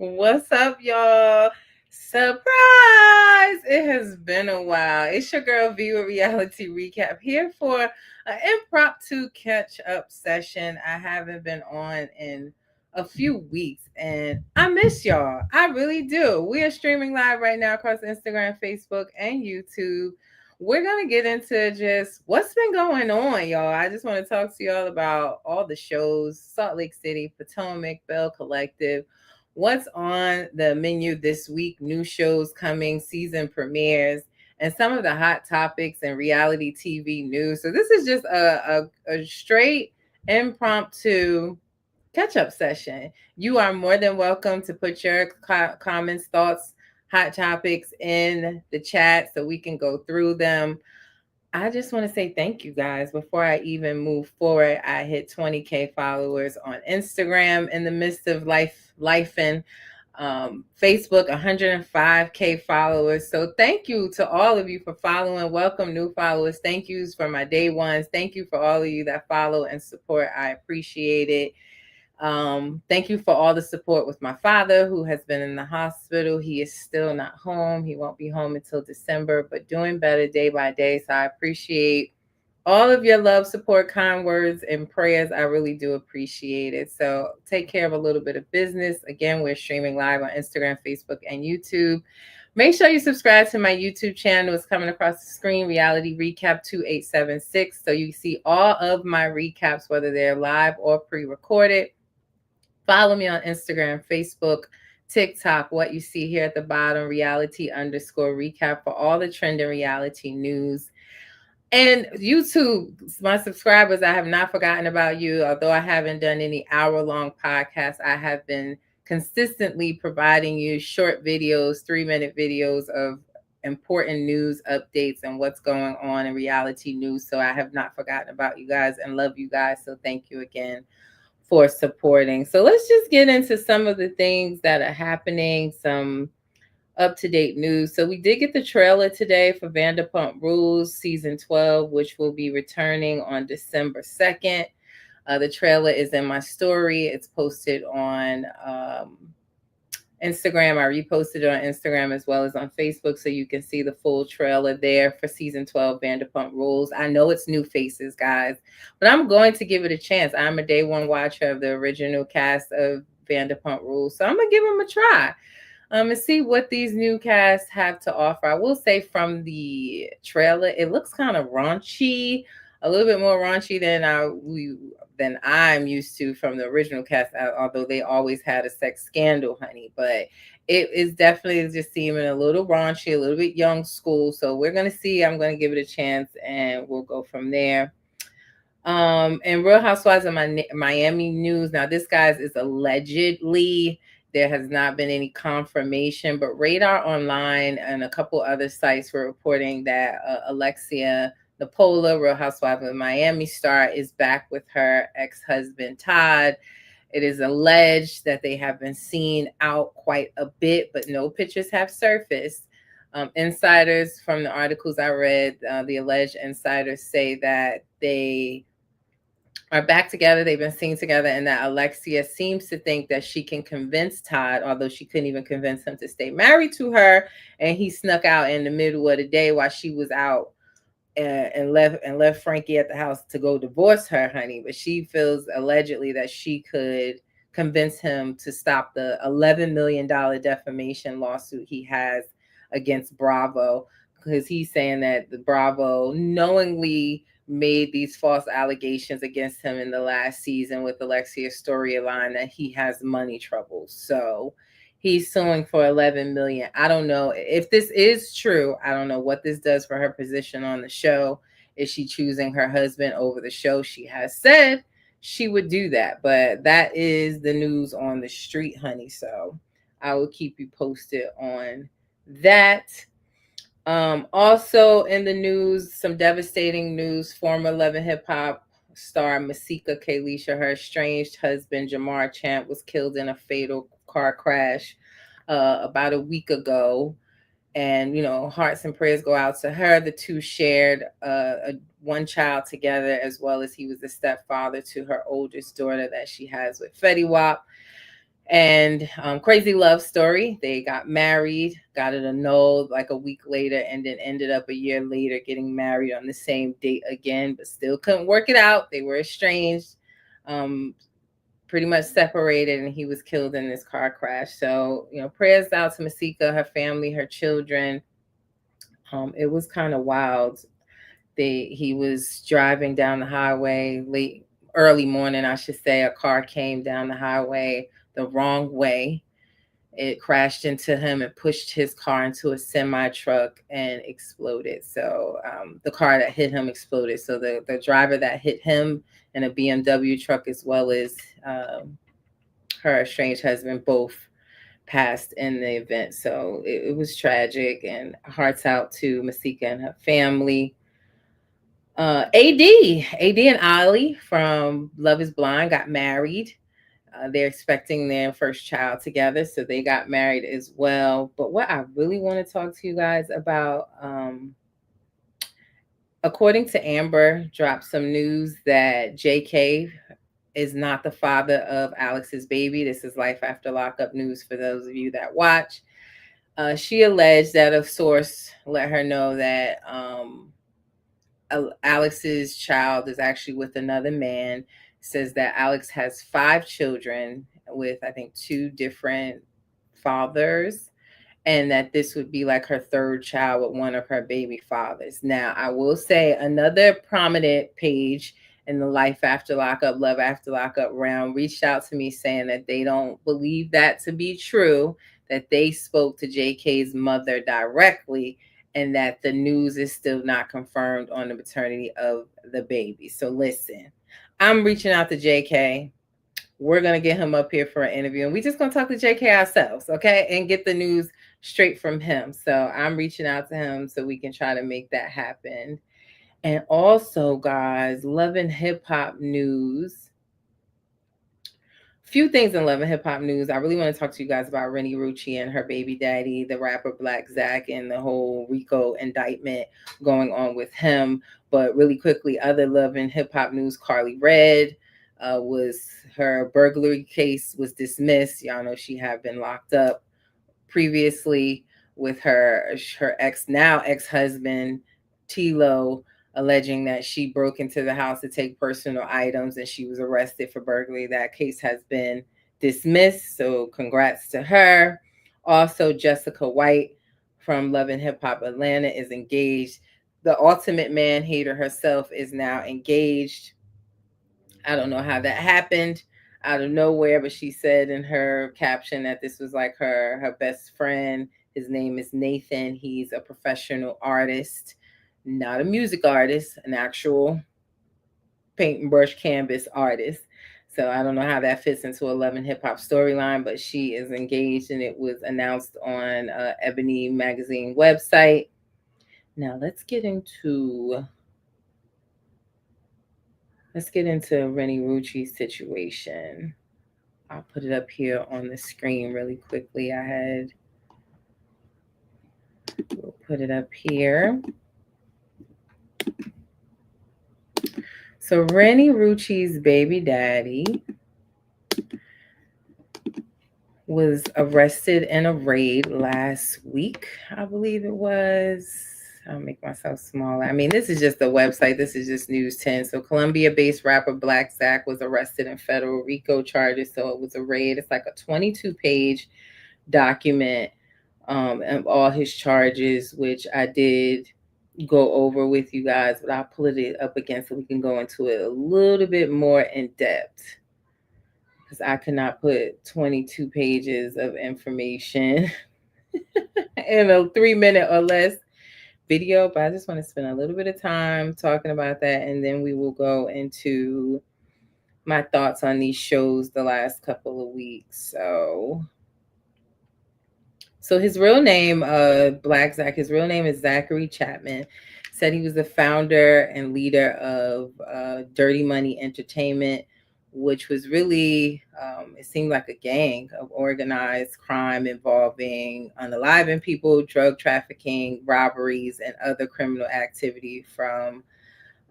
What's up, y'all? Surprise! It has been a while. It's your girl V with Reality Recap here for an impromptu catch up session. I haven't been on in a few weeks and I miss y'all. I really do. We are streaming live right now across Instagram, Facebook, and YouTube. We're going to get into just what's been going on, y'all. I just want to talk to y'all about all the shows Salt Lake City, Potomac, Bell Collective, what's on the menu this week, new shows coming, season premieres, and some of the hot topics and reality TV news. So this is just a straight impromptu catch up session. You are more than welcome to put your comments, thoughts, hot topics in the chat so we can go through them. I just want to say thank you guys. Before I even move forward, I hit 20K followers on Instagram in the midst of life and Facebook, 105K followers. So thank you to all of you for following. Welcome new followers. Thank yous for my day ones. Thank you for all of you that follow and support. I appreciate it. Thank you for all the support with my father, who has been in the hospital. He is still not home. He won't be home until December, but doing better day by day. So I appreciate all of your love, support, kind words, and prayers. I really do appreciate it. So take care of a little bit of business. Again, we're streaming live on Instagram, Facebook, and YouTube. Make sure you subscribe to my YouTube channel. It's coming across the screen, Reality Recap 2876. So you see all of my recaps, whether they're live or pre-recorded. Follow me on Instagram, Facebook, TikTok, what you see here at the bottom, reality_recap for all the trending reality news. And YouTube, my subscribers, I have not forgotten about you. Although I haven't done any hour-long podcasts, I have been consistently providing you short videos, 3-minute videos of important news updates and what's going on in reality news. So I have not forgotten about you guys and love you guys. So thank you again for supporting. So let's just get into some of the things that are happening, some up-to-date news. So we did get the trailer today for Vanderpump Rules season 12, which will be returning on December 2nd. The trailer is in my story. It's posted on Instagram. I reposted it on Instagram as well as on Facebook, so you can see the full trailer there for season 12 Vanderpump Rules. I know it's new faces, guys, but I'm going to give it a chance. I'm a day one watcher of the original cast of Vanderpump Rules, so I'm gonna give them a try. And see what these new casts have to offer. I will say from the trailer, it looks kind of raunchy, a little bit more raunchy than I'm used to from the original cast. Although they always had a sex scandal, honey, but it is definitely just seeming a little raunchy, a little bit young school. So we're gonna see. I'm gonna give it a chance, and we'll go from there. And Real Housewives of Miami news. Now, this, guys, is allegedly. There has not been any confirmation, but Radar Online and a couple other sites were reporting that Alexia Napola, Real Housewives of Miami star, is back with her ex-husband Todd. It is alleged that they have been seen out quite a bit, but no pictures have surfaced. Insiders from the articles I read, the alleged insiders say that they are back together. They've been seen together, and that Alexia seems to think that she can convince Todd, although she couldn't even convince him to stay married to her. And he snuck out in the middle of the day while she was out and left Frankie at the house to go divorce her, honey. But she feels allegedly that she could convince him to stop the $11 million defamation lawsuit he has against Bravo, because he's saying that the Bravo knowingly made these false allegations against him in the last season with Alexia's storyline that he has money troubles. So he's suing for 11 million. I don't know if this is true. I don't know what this does for her position on the show. Is she choosing her husband over the show? She has said she would do that, but that is the news on the street, honey. So I will keep you posted on that. Also in the news, some devastating news. Former Love and Hip Hop star Masika Kalisha, her estranged husband Jamar Champ, was killed in a fatal car crash about a week ago. And, hearts and prayers go out to her. The two shared one child together, as well as he was the stepfather to her oldest daughter that she has with Fetty Wap. And crazy love story. They got married, got it annulled like a week later, and then ended up a year later getting married on the same date again, but still couldn't work it out. They were estranged, um, pretty much separated, and he was killed in this car crash. So, prayers out to Masika, her family, her children. It was kind of wild. He was driving down the highway early morning, I should say. A car came down the highway the wrong way. It crashed into him and pushed his car into a semi truck and exploded. So the car that hit him exploded. So the driver that hit him in a BMW truck, as well as her estranged husband, both passed in the event. So it was tragic, and hearts out to Masika and her family. AD and Ali from Love is Blind got married. They're expecting their first child together, so they got married as well. But what I really want to talk to you guys about, according to Amber, dropped some news that JK is not the father of Alex's baby. This is Life After Lockup news for those of you that watch. She alleged that a source let her know that Alex's child is actually with another man. Says that Alex has 5 children with, I think, 2 different fathers, and that this would be like her third child with one of her baby fathers. Now, I will say another prominent page in the Life After Lockup, Love After Lockup round reached out to me saying that they don't believe that to be true, that they spoke to JK's mother directly, and that the news is still not confirmed on the paternity of the baby. So listen, I'm reaching out to JK. We're going to get him up here for an interview, and we're just going to talk to JK ourselves, okay? And get the news straight from him. So I'm reaching out to him so we can try to make that happen. And also, guys, Love and Hip Hop news. Few things in Love and Hip Hop news. I really want to talk to you guys about Rennie Rucci and her baby daddy, the rapper Black Zach, and the whole RICO indictment going on with him. But really quickly, other Love and Hip Hop news: Carly Red was her burglary case was dismissed. Y'all know she had been locked up previously with her now ex-husband Tilo, alleging that she broke into the house to take personal items, and she was arrested for burglary. That case has been dismissed, so congrats to her. Also, Jessica White from Love and Hip Hop Atlanta is engaged. The ultimate man hater herself is now engaged. I don't know how that happened out of nowhere, but she said in her caption that this was like her best friend. His name is Nathan. He's a professional artist, not a music artist, an actual paint and brush canvas artist. So I don't know how that fits into a Love and Hip Hop storyline, but she is engaged, and it was announced on Ebony Magazine website. Now let's get into Rennie Rucci's situation. I'll put it up here on the screen really quickly. We'll put it up here. So Rennie Rucci's baby daddy was arrested in a raid last week, I believe it was. I'll make myself smaller. I mean, this is just the website. This is just News 10. So Columbia-based rapper Black Zach was arrested in federal RICO charges. So it was a raid. It's like a 22-page document of all his charges, which I did go over with you guys, but I'll pull it up again so we can go into it a little bit more in depth, because I could not put 22 pages of information in a 3-minute or less video, but I just want to spend a little bit of time talking about that, and then we will go into my thoughts on these shows the last couple of weeks. So his real name, Black Zach, his real name is Zachary Chapman. Said he was the founder and leader of Dirty Money Entertainment, which was really, it seemed like a gang of organized crime involving unaliving people, drug trafficking, robberies, and other criminal activity from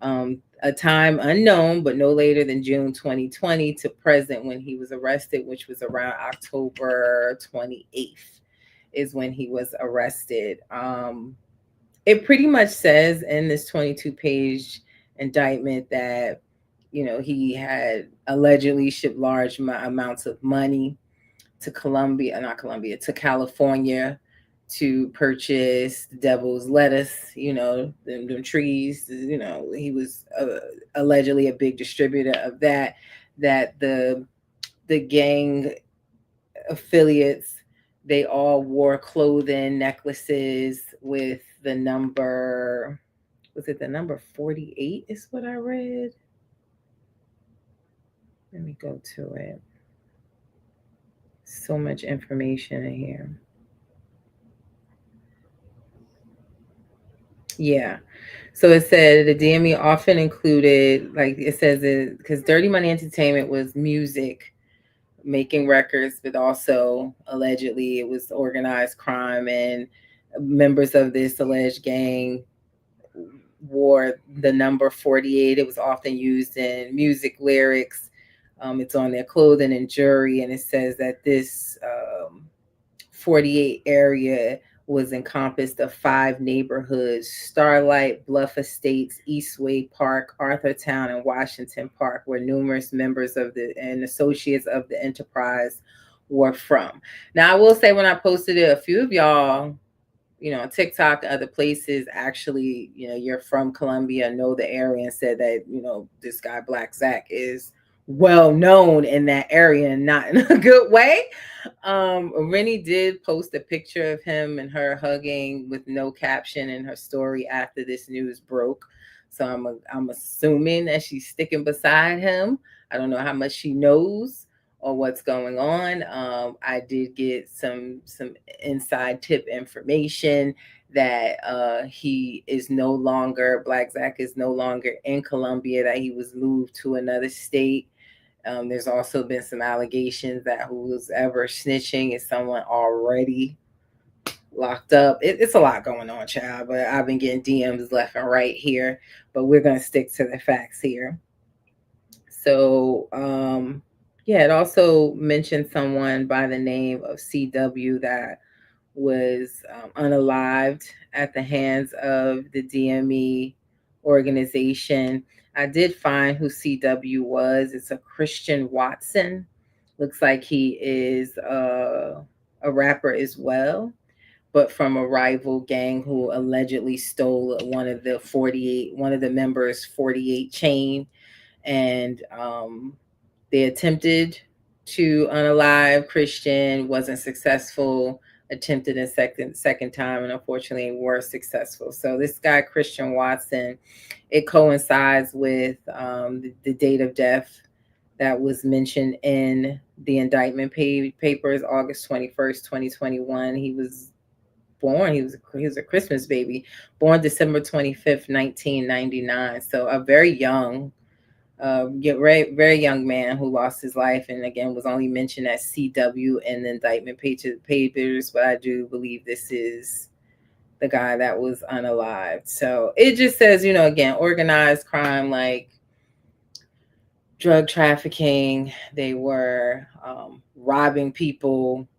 A time unknown, but no later than June 2020 to present when he was arrested, which was around October 28th, is when he was arrested. It pretty much says in this 22-page indictment that, he had allegedly shipped large amounts of money to to California to purchase the devil's lettuce, them trees. He was allegedly a big distributor of that. That the gang affiliates, they all wore clothing, necklaces with the number. Was it the number 48? Is what I read. Let me go to it. So much information in here. Yeah. So it said the DME often included, like it says, it because Dirty Money Entertainment was music, making records, but also allegedly it was organized crime, and members of this alleged gang wore the number 48. It was often used in music lyrics. It's on their clothing and jewelry, and it says that this 48 area was encompassed of 5 neighborhoods: Starlight, Bluff Estates, Eastway Park, Arthurtown, and Washington Park, where numerous members of the and associates of the enterprise were from. Now, I will say, when I posted it, a few of y'all, TikTok, other places, actually, you're from Columbia, know the area, and said that, this guy Black Zach is well known in that area, and not in a good way. Rennie did post a picture of him and her hugging with no caption in her story after this news broke. So I'm assuming that she's sticking beside him. I don't know how much she knows or what's going on. I did get some inside tip information that he is no longer Black Zach is no longer in Columbia, that he was moved to another state. There's also been some allegations that who's ever snitching is someone already locked up. It's a lot going on, child, but I've been getting DMs left and right here, but we're going to stick to the facts here. So, yeah, it also mentioned someone by the name of CW that was unalived at the hands of the DME organization. I did find who CW was. It's a Christian Watson. Looks like he is a rapper as well, but from a rival gang who allegedly stole one of the members' 48 chain, and they attempted to unalive Christian, wasn't successful. Attempted a second time, and unfortunately were successful. So this guy Christian Watson, it coincides with the date of death that was mentioned in the indictment papers, August 21st, 2021. He was born. He was a Christmas baby, born December 25th, 1999. So a very young, very, very young man who lost his life, and again was only mentioned as CW in the indictment papers, but I do believe this is the guy that was unalived. So it just says, again, organized crime, like drug trafficking. They were robbing people,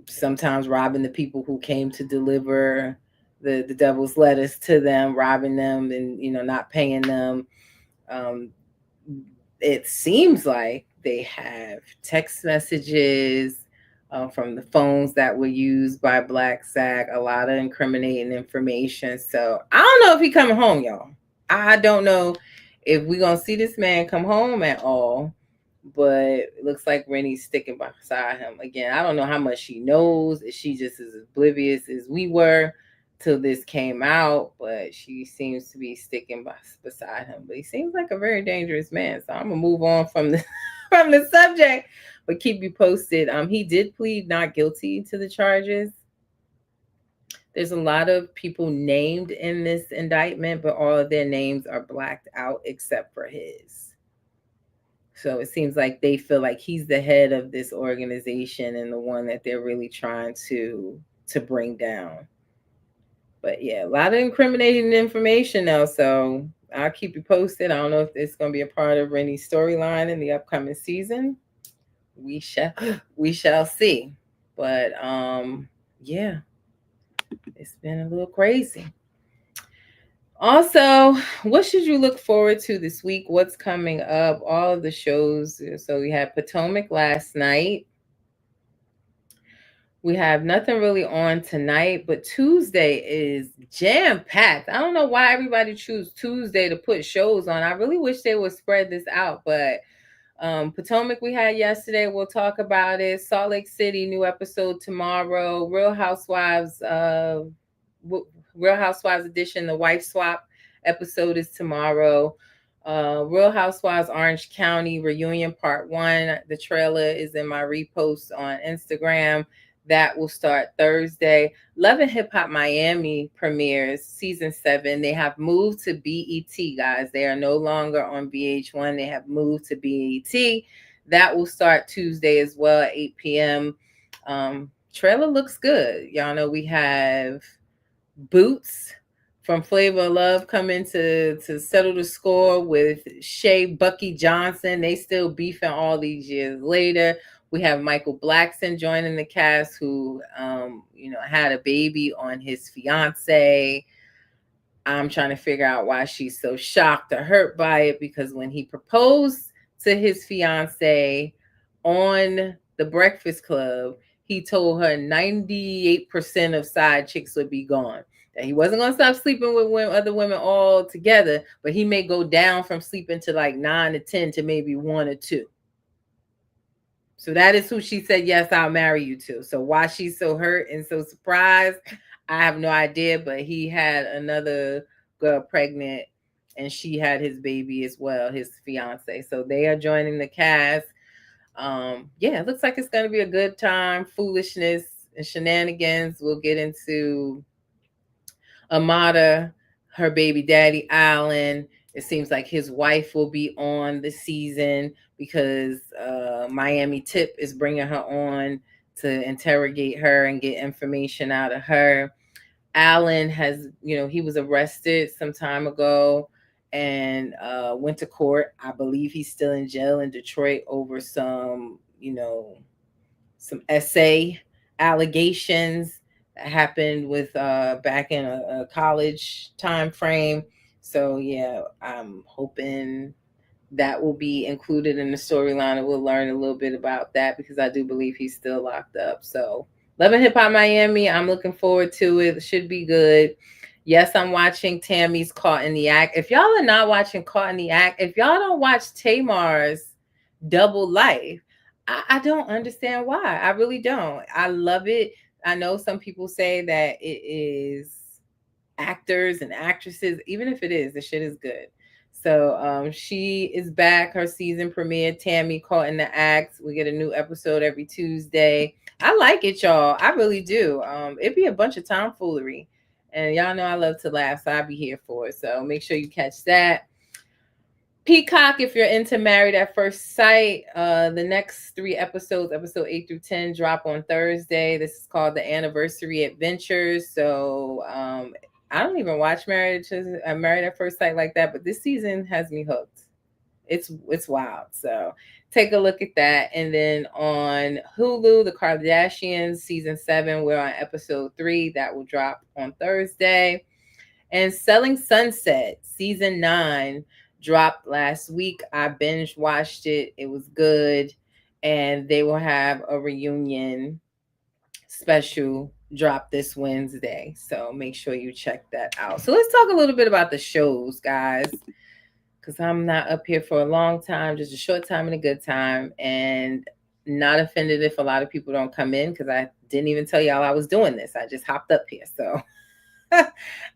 sometimes robbing the people who came to deliver the devil's lettuce to them, robbing them, and not paying them. um, it seems like they have text messages from the phones that were used by Black Zach, a lot of incriminating information. So I don't know if he coming home, y'all. I don't know if we're gonna see this man come home at all, but it looks like Rennie's sticking beside him. Again, I don't know how much she knows. Is she just as oblivious as we were till this came out? But she seems to be sticking beside him. But he seems like a very dangerous man. So I'm gonna move on from the from the subject, but keep you posted. He did plead not guilty to the charges. There's a lot of people named in this indictment, but all of their names are blacked out except for his. So it seems like they feel like he's the head of this organization and the one that they're really trying to bring down. But yeah, a lot of incriminating information though. So I'll keep you posted. I don't know if it's going to be a part of Rennie's storyline in the upcoming season. We shall we shall see. But yeah, it's been a little crazy. Also, what should you look forward to this week? What's coming up? All of the shows. So we had Potomac last night. We have nothing really on tonight, but Tuesday is jam packed. I don't know why everybody choose Tuesday to put shows on. I really wish they would spread this out, but Potomac we had yesterday. We'll talk about it. Salt Lake City, new episode tomorrow. Real Housewives edition, the wife swap episode is tomorrow. Real Housewives Orange County reunion part 1. The trailer is in my repost on Instagram. That will start Thursday. Love and Hip Hop Miami premieres season 7. They have moved to BET, guys. They are no longer on VH1. They have moved to BET. That will start Tuesday as well at 8 p.m. Trailer looks good. Y'all know we have Boots from Flavor of Love coming to settle the score with Shay Bucky Johnson. They still beefing all these years later. We have Michael Blackson joining the cast, who had a baby on his fiance. I'm trying to figure out why she's so shocked or hurt by it, because when he proposed to his fiance on the Breakfast Club, he told her 98% of side chicks would be gone. That he wasn't going to stop sleeping with other women all together, but he may go down from sleeping to like 9 to 10 to maybe 1 or 2. So that is who she said, yes, I'll marry you to. So why she's so hurt and so surprised, I have no idea. But he had another girl pregnant, and she had his baby as well, his fiance. So they are joining the cast. It looks like it's going to be a good time. Foolishness and shenanigans. We'll get into Amada, her baby daddy, Alan. It seems like his wife will be on the season because Miami Tip is bringing her on to interrogate her and get information out of her. Alan has, he was arrested some time ago and went to court. I believe he's still in jail in Detroit over some essay allegations that happened with back in a college time frame. So yeah, I'm hoping that will be included in the storyline, and we'll learn a little bit about that, because I do believe he's still locked up. So Love and Hip Hop Miami, I'm looking forward to it. It should be good. Yes, I'm watching Tammy's Caught in the Act. If y'all are not watching Caught in the Act, if y'all don't watch Tamar's Double Life, I don't understand why. I really don't. I love it. I know some people say that it is actors and actresses. Even if it is, the shit is good. So she is back. Her season premiere, Tammy Caught in the Act. We get a new episode every Tuesday. I like it, y'all. I really do. It'd be a bunch of tomfoolery. And y'all know I love to laugh, so I'll be here for it. So make sure you catch that. Peacock, if you're into Married at First Sight, the next 3 episodes, episode 8 through 10, drop on Thursday. This is called The Anniversary Adventures. So I don't even watch Married at First Sight like that, but this season has me hooked. It's wild. So take a look at that. And then on Hulu, The Kardashians, season 7, we're on episode 3. That will drop on Thursday. And Selling Sunset, season 9, dropped last week. I binge watched it. It was good. And they will have a reunion special drop this Wednesday. So make sure you check that out. So let's talk a little bit about the shows, guys, because I'm not up here for a long time, just a short time and a good time. And not offended if a lot of people don't come in, because I didn't even tell y'all I was doing this. I just hopped up here. So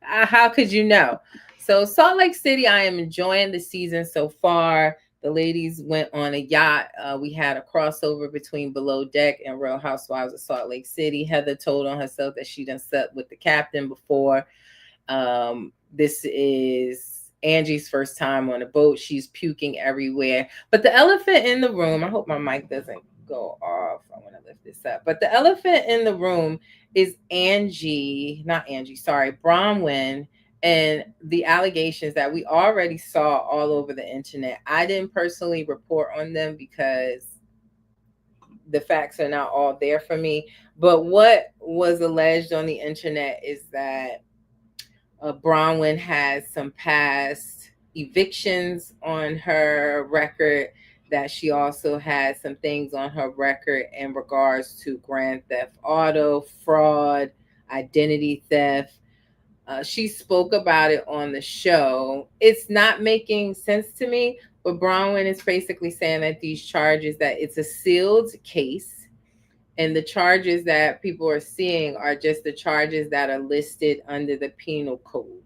how could you know? So Salt Lake City, I am enjoying the season so far. The ladies went on a yacht. We had a crossover between Below Deck and Real Housewives of Salt Lake City. Heather told on herself that she done slept with the captain before. This is Angie's first time on a boat. She's puking everywhere. But the elephant in the room, I hope my mic doesn't go off. I want to lift this up. But the elephant in the room is Bronwyn And the allegations that we already saw all over the internet. I didn't personally report on them because the facts are not all there for me. But what was alleged on the internet is that Bronwyn has some past evictions on her record, that she also has some things on her record in regards to grand theft auto, fraud, identity theft. She spoke about it on the show. It's not making sense to me, but Bronwyn is basically saying that these charges, that it's a sealed case, and the charges that people are seeing are just the charges that are listed under the penal code.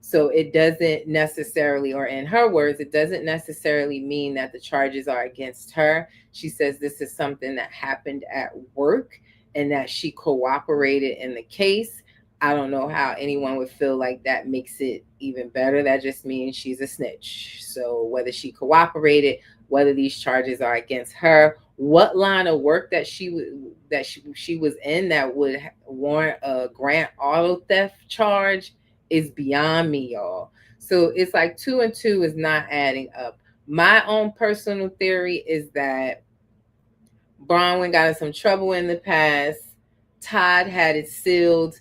So it doesn't necessarily, or in her words, it doesn't necessarily mean that the charges are against her. She says this is something that happened at work and that she cooperated in the case. I don't know how anyone would feel like that makes it even better. That just means she's a snitch. So whether she cooperated, whether these charges are against her, what line of work that she was in that would warrant a grand auto theft charge is beyond me, y'all. So it's like two and two is not adding up. My own personal theory is that Bronwyn got in some trouble in the past. Todd had it sealed.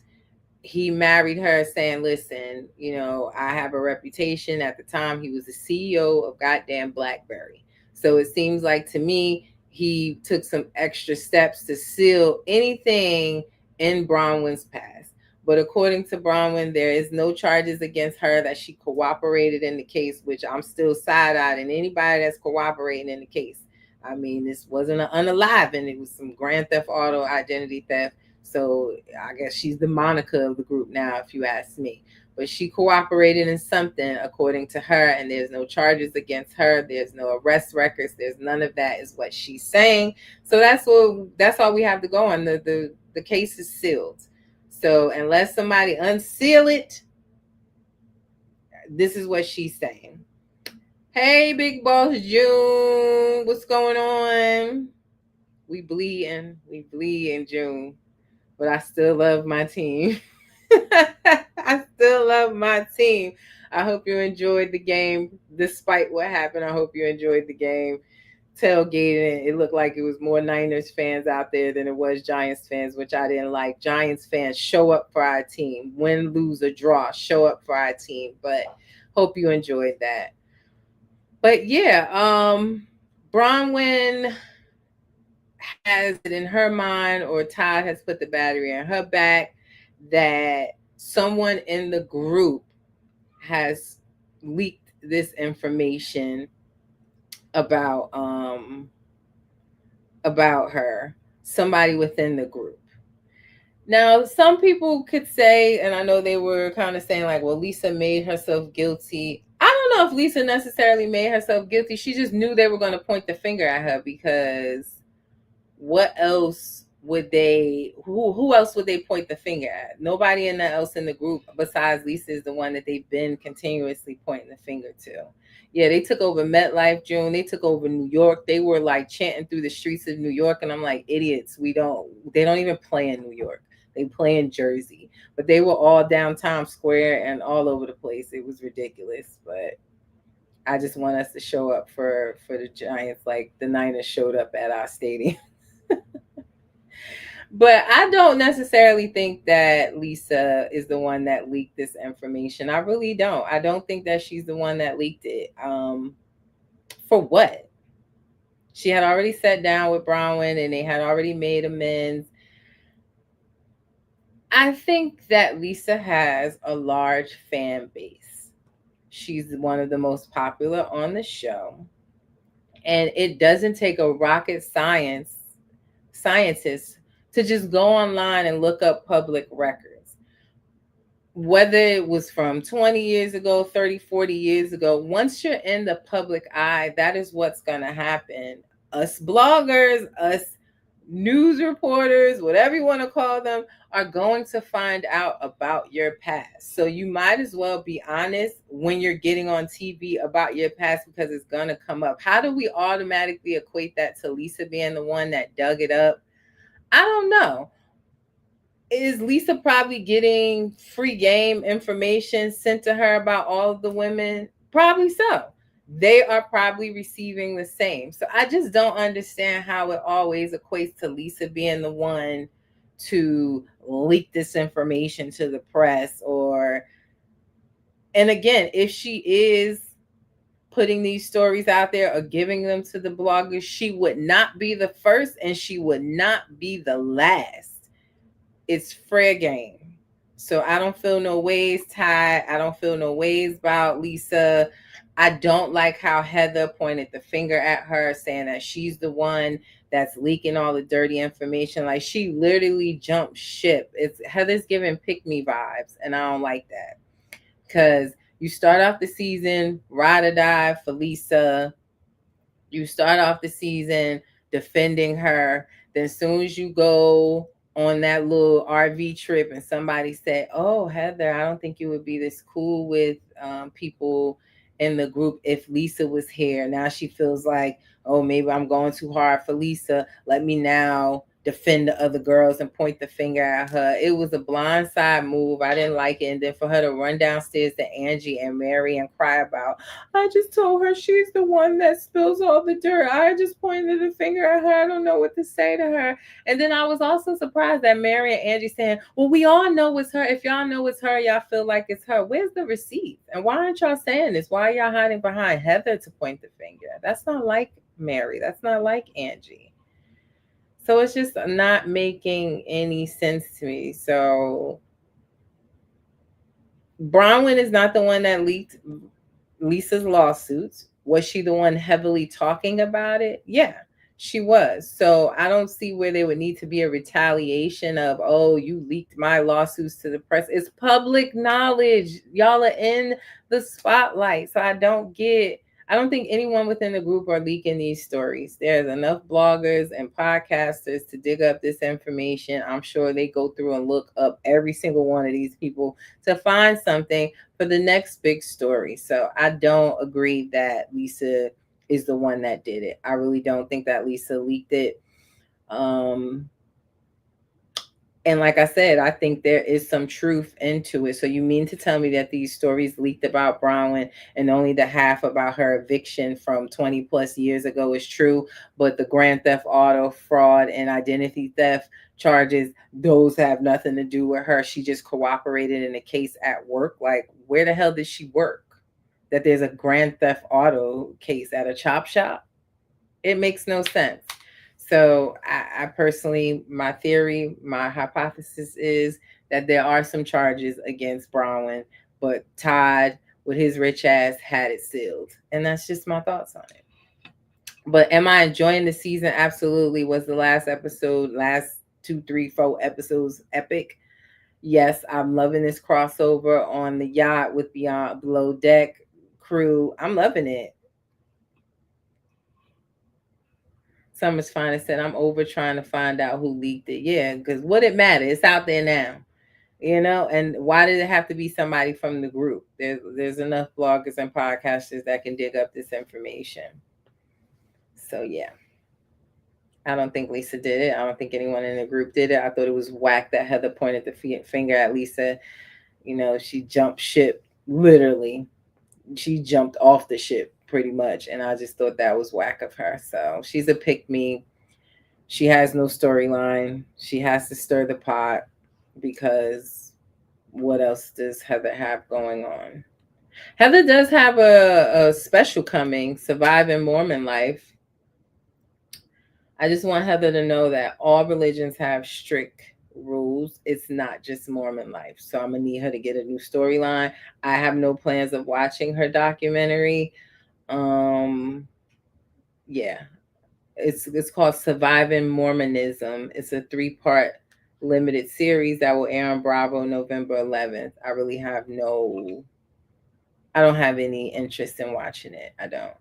He married her saying, listen, I have a reputation. At the time, he was the CEO of goddamn BlackBerry. So it seems like to me, he took some extra steps to seal anything in Bronwyn's past. But according to Bronwyn, there is no charges against her, that she cooperated in the case, which I'm still side-eyeing anybody that's cooperating in the case. I mean, this wasn't an unaliving. It was some grand theft auto, identity theft. So I guess she's the Monica of the group now, if you ask me. But she cooperated in something, according to her, and there's no charges against her. There's no arrest records. There's none of that, is what she's saying. So that's all we have to go on. The case is sealed. So unless somebody unseal it, this is what she's saying. Hey, Big Boss June, what's going on? We bleed in June, but I still love my team. I still love my team. I hope you enjoyed the game despite what happened. I hope you enjoyed the game. Tailgating, it looked like it was more Niners fans out there than it was Giants fans, which I didn't like. Giants fans, show up for our team. Win, lose, or draw, show up for our team. But hope you enjoyed that. But yeah, Bronwyn has it in her mind, or Todd has put the battery in her back, that someone in the group has leaked this information about her, somebody within the group. Now, some people could say, and I know they were kind of saying like, well, Lisa made herself guilty. I don't know if Lisa necessarily made herself guilty. She just knew they were going to point the finger at her, because what else would they, who else would they point the finger at? Nobody else in the group besides Lisa is the one that they've been continuously pointing the finger to. Yeah, they took over MetLife, June. They took over New York. They were like chanting through the streets of New York, and I'm like, idiots. They don't even play in New York. They play in Jersey. But they were all down Times Square and all over the place. It was ridiculous. But I just want us to show up for the Giants like the Niners showed up at our stadium. But I don't necessarily think that Lisa is the one that leaked this information. I really don't. I don't think that she's the one that leaked it. For what? She had already sat down with Bronwyn and they had already made amends. I think that Lisa has a large fan base. She's one of the most popular on the show. And it doesn't take a rocket scientist to just go online and look up public records. Whether it was from 20 years ago, 30, 40 years ago, once you're in the public eye, that is what's going to happen. Us bloggers, us news reporters, whatever you want to call them, are going to find out about your past. So you might as well be honest when you're getting on TV about your past, because it's going to come up. How do we automatically equate that to Lisa being the one that dug it up? I don't know. Is Lisa probably getting free game information sent to her about all of the women? Probably so. They are probably receiving the same. So I just don't understand how it always equates to Lisa being the one to leak this information to the press. Or, and again, if she is putting these stories out there or giving them to the bloggers, she would not be the first and she would not be the last. It's fair game. So I don't feel no ways, Ty. I don't feel no ways about Lisa. I don't like how Heather pointed the finger at her, saying that she's the one that's leaking all the dirty information. Like, she literally jumped ship. It's Heather's giving pick me vibes, and I don't like that. Because you start off the season ride or die for Lisa. You start off the season defending her. Then as soon as you go on that little RV trip and somebody said, "Oh, Heather, I don't think you would be this cool with people in the group if Lisa was here." Now she feels like, "Oh, maybe I'm going too hard for Lisa. Let me now defend the other girls and point the finger at her." It was a blindside move. I didn't like it. And then for her to run downstairs to Angie and Mary and cry about, "I just told her she's the one that spills all the dirt. I just pointed the finger at her. I don't know what to say to her." And then I was also surprised that Mary and Angie saying, "Well, we all know it's her. If y'all know it's her, y'all feel like it's her. Where's the receipt? And why aren't y'all saying this? Why are y'all hiding behind Heather to point the finger? That's not like Mary. That's not like Angie." So it's just not making any sense to me. So Bronwyn is not the one that leaked Lisa's lawsuits. Was she the one heavily talking about it? Yeah, she was. So I don't see where there would need to be a retaliation of, "Oh, you leaked my lawsuits to the press." It's public knowledge. Y'all are in the spotlight. So I don't think anyone within the group are leaking these stories. There's enough bloggers and podcasters to dig up this information. I'm sure they go through and look up every single one of these people to find something for the next big story. So I don't agree that Lisa is the one that did it. I really don't think that Lisa leaked it. Um, and like I said, I think there is some truth into it. So you mean to tell me that these stories leaked about Bronwyn and only the half about her eviction from 20 plus years ago is true, but the grand theft auto, fraud, and identity theft charges, those have nothing to do with her. She just cooperated in a case at work. Like, where the hell did she work? That there's a grand theft auto case at a chop shop? It makes no sense. So I personally, my theory, my hypothesis is that there are some charges against Bronwyn, but Todd, with his rich ass, had it sealed. And that's just my thoughts on it. But am I enjoying the season? Absolutely. Was the last episode, last two, three, 4 episodes epic? Yes, I'm loving this crossover on the yacht with Beyond Below Deck crew. I'm loving it. Summer's Finest said, "I'm over trying to find out who leaked it." Yeah, because what it matter? It's out there now, you know. And why did it have to be somebody from the group? There's enough bloggers and podcasters that can dig up this information. So yeah, I don't think Lisa did it. I don't think anyone in the group did it. I thought it was whack that Heather pointed the finger at Lisa. You know, she jumped ship literally. She jumped off the ship pretty much, and I just thought that was whack of her. So she's a pick me. She has no storyline. She has to stir the pot because what else does Heather have going on? Heather does have a special coming, Surviving Mormon Life. I just want Heather to know that all religions have strict rules. It's not just Mormon life. So I'm going to need her to get a new storyline. I have no plans of watching her documentary. Yeah, it's called Surviving Mormonism. It's a 3-part limited series that will air on Bravo November 11th. I don't have any interest in watching it. I don't.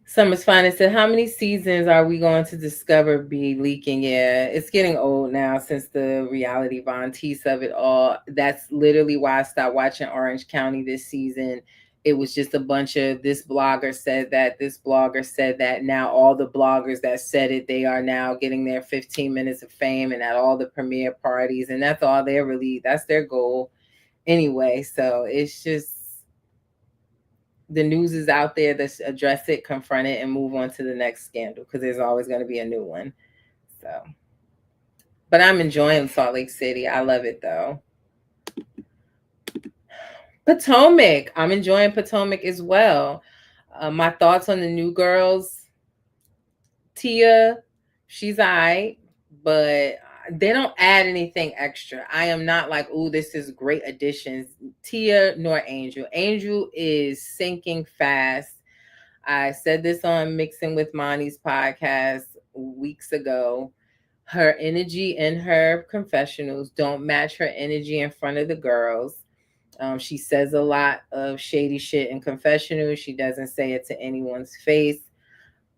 Summer's Finest said, "How many seasons are we going to discover be leaking?" Yeah, it's getting old now since the reality Von Teese of it all. That's literally why I stopped watching Orange County this season. it was just a bunch of this blogger said that, this blogger said that. Now all the bloggers that said it, they are now getting their 15 minutes of fame and at all the premiere parties, and that's all they're really, that's their goal anyway. So it's just, the news is out there. Let's address it, confront it, and move on to the next scandal, because there's always going to be a new one. So, but I'm enjoying Salt Lake City. I love it though. Potomac. I'm enjoying Potomac as well. My thoughts on the new girls. Tia, she's alright, but they don't add anything extra. I am not like, oh, this is great additions. Tia nor Angel. Angel is sinking fast. I said this on Mixing with Monty's podcast weeks ago. Her energy in her confessionals don't match her energy in front of the girls. She says a lot of shady shit in confessionals. She doesn't say it to anyone's face.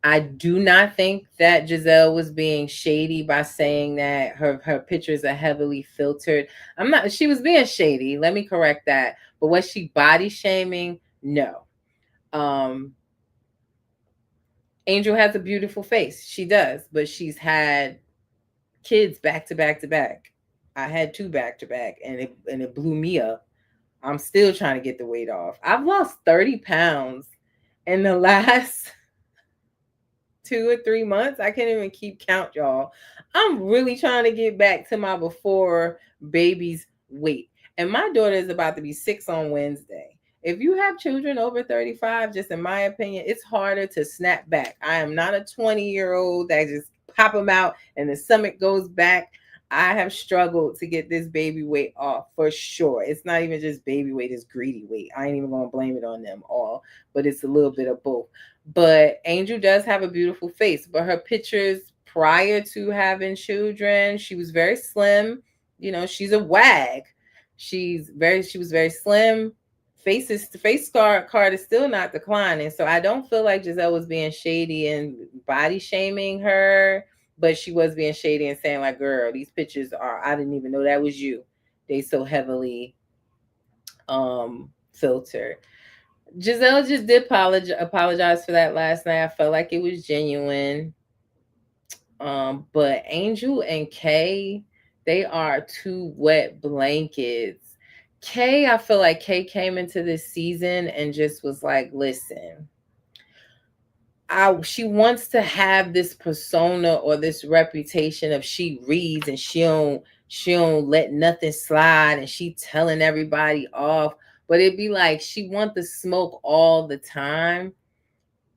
I do not think that Giselle was being shady by saying that her pictures are heavily filtered. I'm not, she was being shady. Let me correct that. But was she body shaming? No. Angel has a beautiful face. She does, but she's had kids back to back to back. I had 2 back to back, and it blew me up. I'm still trying to get the weight off. I've lost 30 pounds in the last 2 or 3 months. I can't even keep count, y'all. I'm really trying to get back to my before baby's weight. And my daughter is about to be 6 on Wednesday. If you have children over 35, just in my opinion, it's harder to snap back. I am not a 20-year-old that just pop them out and the stomach goes back. I have struggled to get this baby weight off for sure. It's not even just baby weight, it's greedy weight. I ain't even going to blame it on them all, but it's a little bit of both. But Angel does have a beautiful face, but her pictures prior to having children, she was very slim. You know, she's a wag. She was very slim. The face card is still not declining. So I don't feel like Giselle was being shady and body shaming her, but she was being shady and saying like, girl, these pictures are, I didn't even know that was you. They so heavily filtered. Giselle just did apologize for that last night. I felt like it was genuine. But Angel and Kay, they are 2 wet blankets. Kay, I feel like Kay came into this season and just was like, listen, she wants to have this persona or this reputation of she reads and she don't let nothing slide and she telling everybody off. But it'd be like she want the smoke all the time,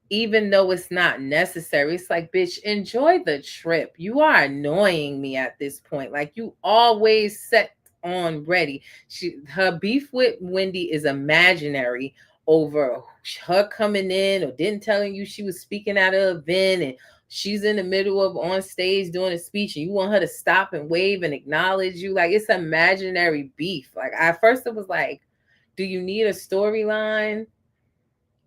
even though it's not necessary. It's like, bitch, enjoy the trip. You are annoying me at this point. Like, you always set on ready. Her beef with Wendy is imaginary over her coming in or didn't telling you she was speaking at an event and she's in the middle of on stage doing a speech and you want her to stop and wave and acknowledge you. Like, it's imaginary beef. Like, at first it was like, do you need a storyline?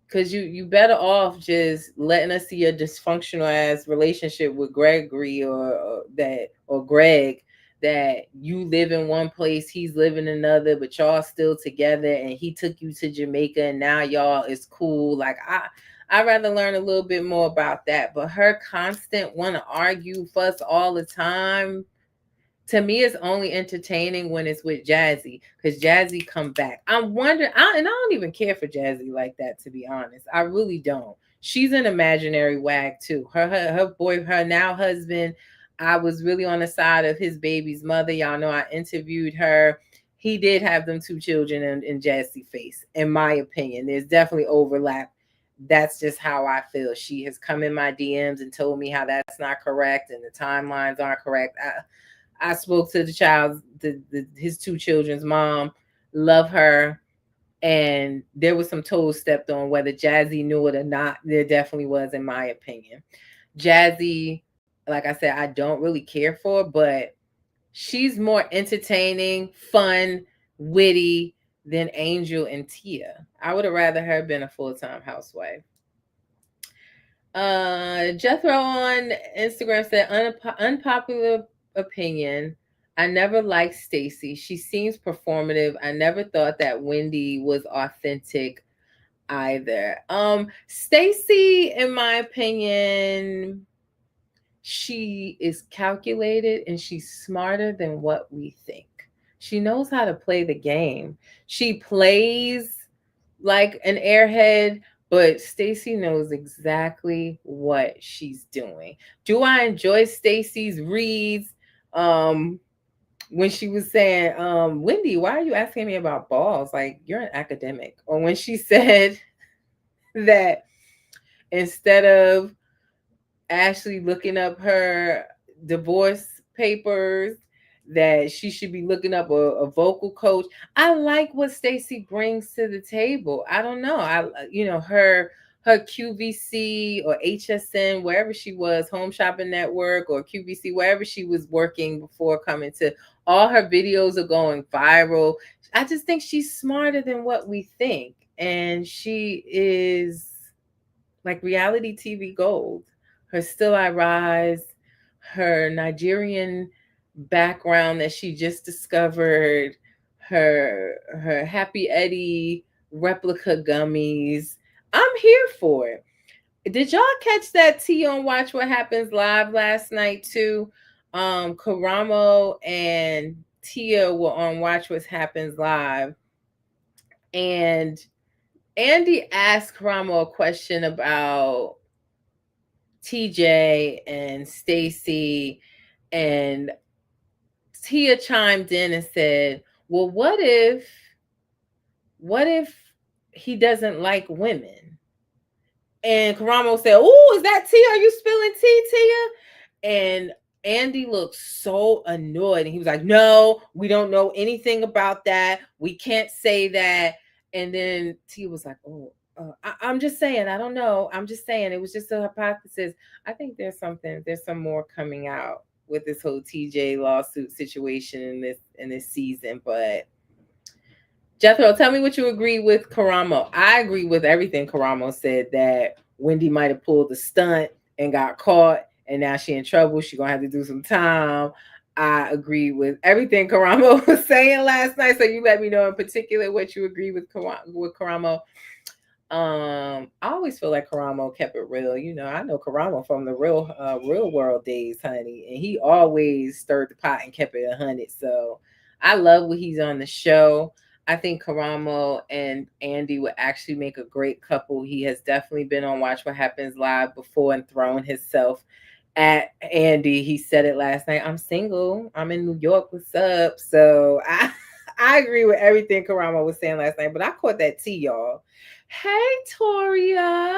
Because you better off just letting us see a dysfunctional ass relationship with Gregory or Greg, that you live in one place, he's living in another, but y'all still together, and he took you to Jamaica and now y'all is cool. Like, I'd rather learn a little bit more about that. But her constant want to argue, fuss all the time, to me, it's only entertaining when it's with Jazzy, because Jazzy come back. I'm wondering, and I don't even care for Jazzy like that, to be honest. I really don't. She's an imaginary wag too. Her now husband, I was really on the side of his baby's mother. Y'all know I interviewed her. He did have them 2 children in Jazzy face, in my opinion. There's definitely overlap. That's just how I feel. She has come in my DMs and told me how that's not correct and the timelines aren't correct. I spoke to the child, his 2 children's mom, love her, and there was some toes stepped on whether Jazzy knew it or not. There definitely was, in my opinion. Jazzy, like I said, I don't really care for, but she's more entertaining, fun, witty than Angel and Tia. I would have rather her been a full-time housewife. Jethro on Instagram said, unpopular opinion, I never liked Stacey. She seems performative. I never thought that Wendy was authentic. either. Stacey, in my opinion, she is calculated and she's smarter than what we think. She knows how to play the game. She plays like an airhead, but Stacey knows exactly what she's doing. Do I enjoy Stacey's reads? When she was saying, Wendy, why are you asking me about balls? Like, you're an academic. Or when she said that instead of Ashley looking up her divorce papers, that she should be looking up a vocal coach. I like what Stacey brings to the table. I don't know. Her QVC or HSN, wherever she was, Home Shopping Network or QVC, wherever she was working before coming to, all her videos are going viral. I just think she's smarter than what we think. And she is like reality TV gold. Her Still I Rise, her Nigerian background that she just discovered, her Happy Eddie replica gummies. I'm here for it. Did y'all catch that T on Watch What Happens Live last night too? Karamo and Tia were on Watch What Happens Live, and Andy asked Karamo a question about TJ and Stacey, and Tia chimed in and said, "Well, what if he doesn't like women?" And Karamo said, "Oh, is that tea? Are you spilling tea, Tia?" And Andy looked so annoyed, and he was like, "No, we don't know anything about that. We can't say that." And then Tia was like, "Oh, I'm just saying. I don't know. I'm just saying. It was just a hypothesis. I think there's some more coming out with this whole TJ lawsuit situation in this season." But Jethro, tell me what you agree with Karamo. I agree with everything Karamo said, that Wendy might have pulled the stunt and got caught, and now she in trouble. She gonna have to do some time. I agree with everything Karamo was saying last night. So you let me know in particular what you agree with Karamo. I always feel like Karamo kept it real. You know, I know Karamo from the real world days, honey, and he always stirred the pot and kept it 100. So I love when he's on the show. I think Karamo and Andy would actually make a great couple. He has definitely been on Watch What Happens Live before and thrown himself at Andy. He said it last night. I'm single. I'm in New York. What's up? So I agree with everything Karamo was saying last night, but I caught that tea, y'all. Hey, Toria.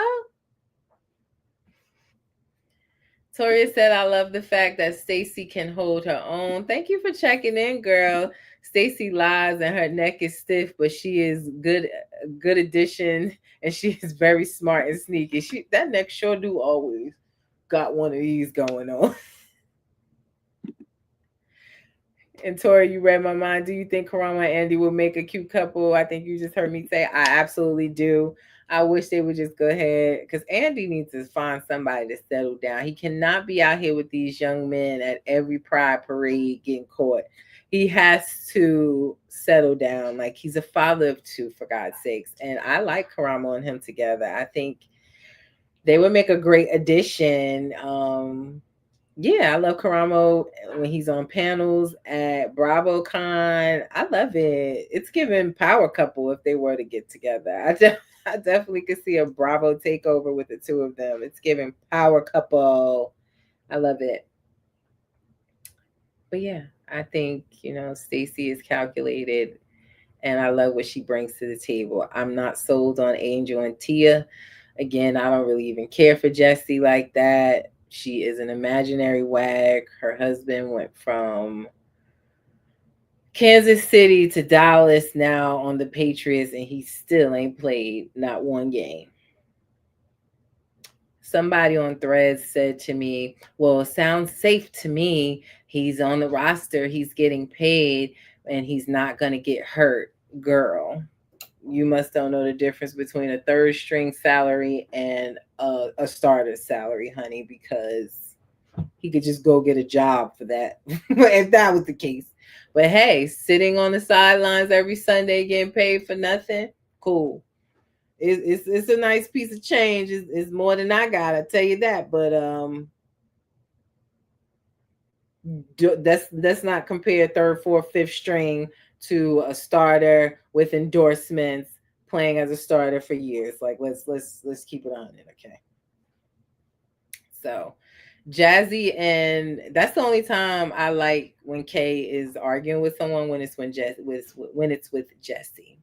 Toria said, I love the fact that Stacey can hold her own. Thank you for checking in, girl. Stacey lies and her neck is stiff, but she is good addition, and she is very smart and sneaky. That neck sure do always got one of these going on. And Tori, you read my mind. Do you think Karamo and Andy will make a cute couple? I think you just heard me say I absolutely do. I wish they would just go ahead, because Andy needs to find somebody to settle down. He cannot be out here with these young men at every pride parade getting caught. He has to settle down. Like, he's a father of two, for God's sakes. And I like Karamo and him together. I think they would make a great addition. Yeah, I love Karamo when he's on panels at BravoCon. I love it. It's giving power couple if they were to get together. I definitely could see a Bravo takeover with the two of them. It's giving power couple. I love it. But yeah, I think, Stacey is calculated, and I love what she brings to the table. I'm not sold on Angel and Tia. Again, I don't really even care for Jessie like that. She is an imaginary wag. Her husband went from Kansas City to Dallas now on the Patriots, and he still ain't played not one game. Somebody on Threads said to me, well, it sounds safe to me. He's on the roster, he's getting paid, and he's not going to get hurt. Girl, you must don't know the difference between a third string salary and a starter salary, honey, because he could just go get a job for that if that was the case. But hey, sitting on the sidelines every Sunday getting paid for nothing, cool. It's a nice piece of change. It's more than I got, I tell you that. But let's not compare third, fourth, fifth string to a starter with endorsements playing as a starter for years. Like let's keep it on it, okay? So Jazzy, and that's the only time I like when Kay is arguing with someone, when it's when it's with Jesse.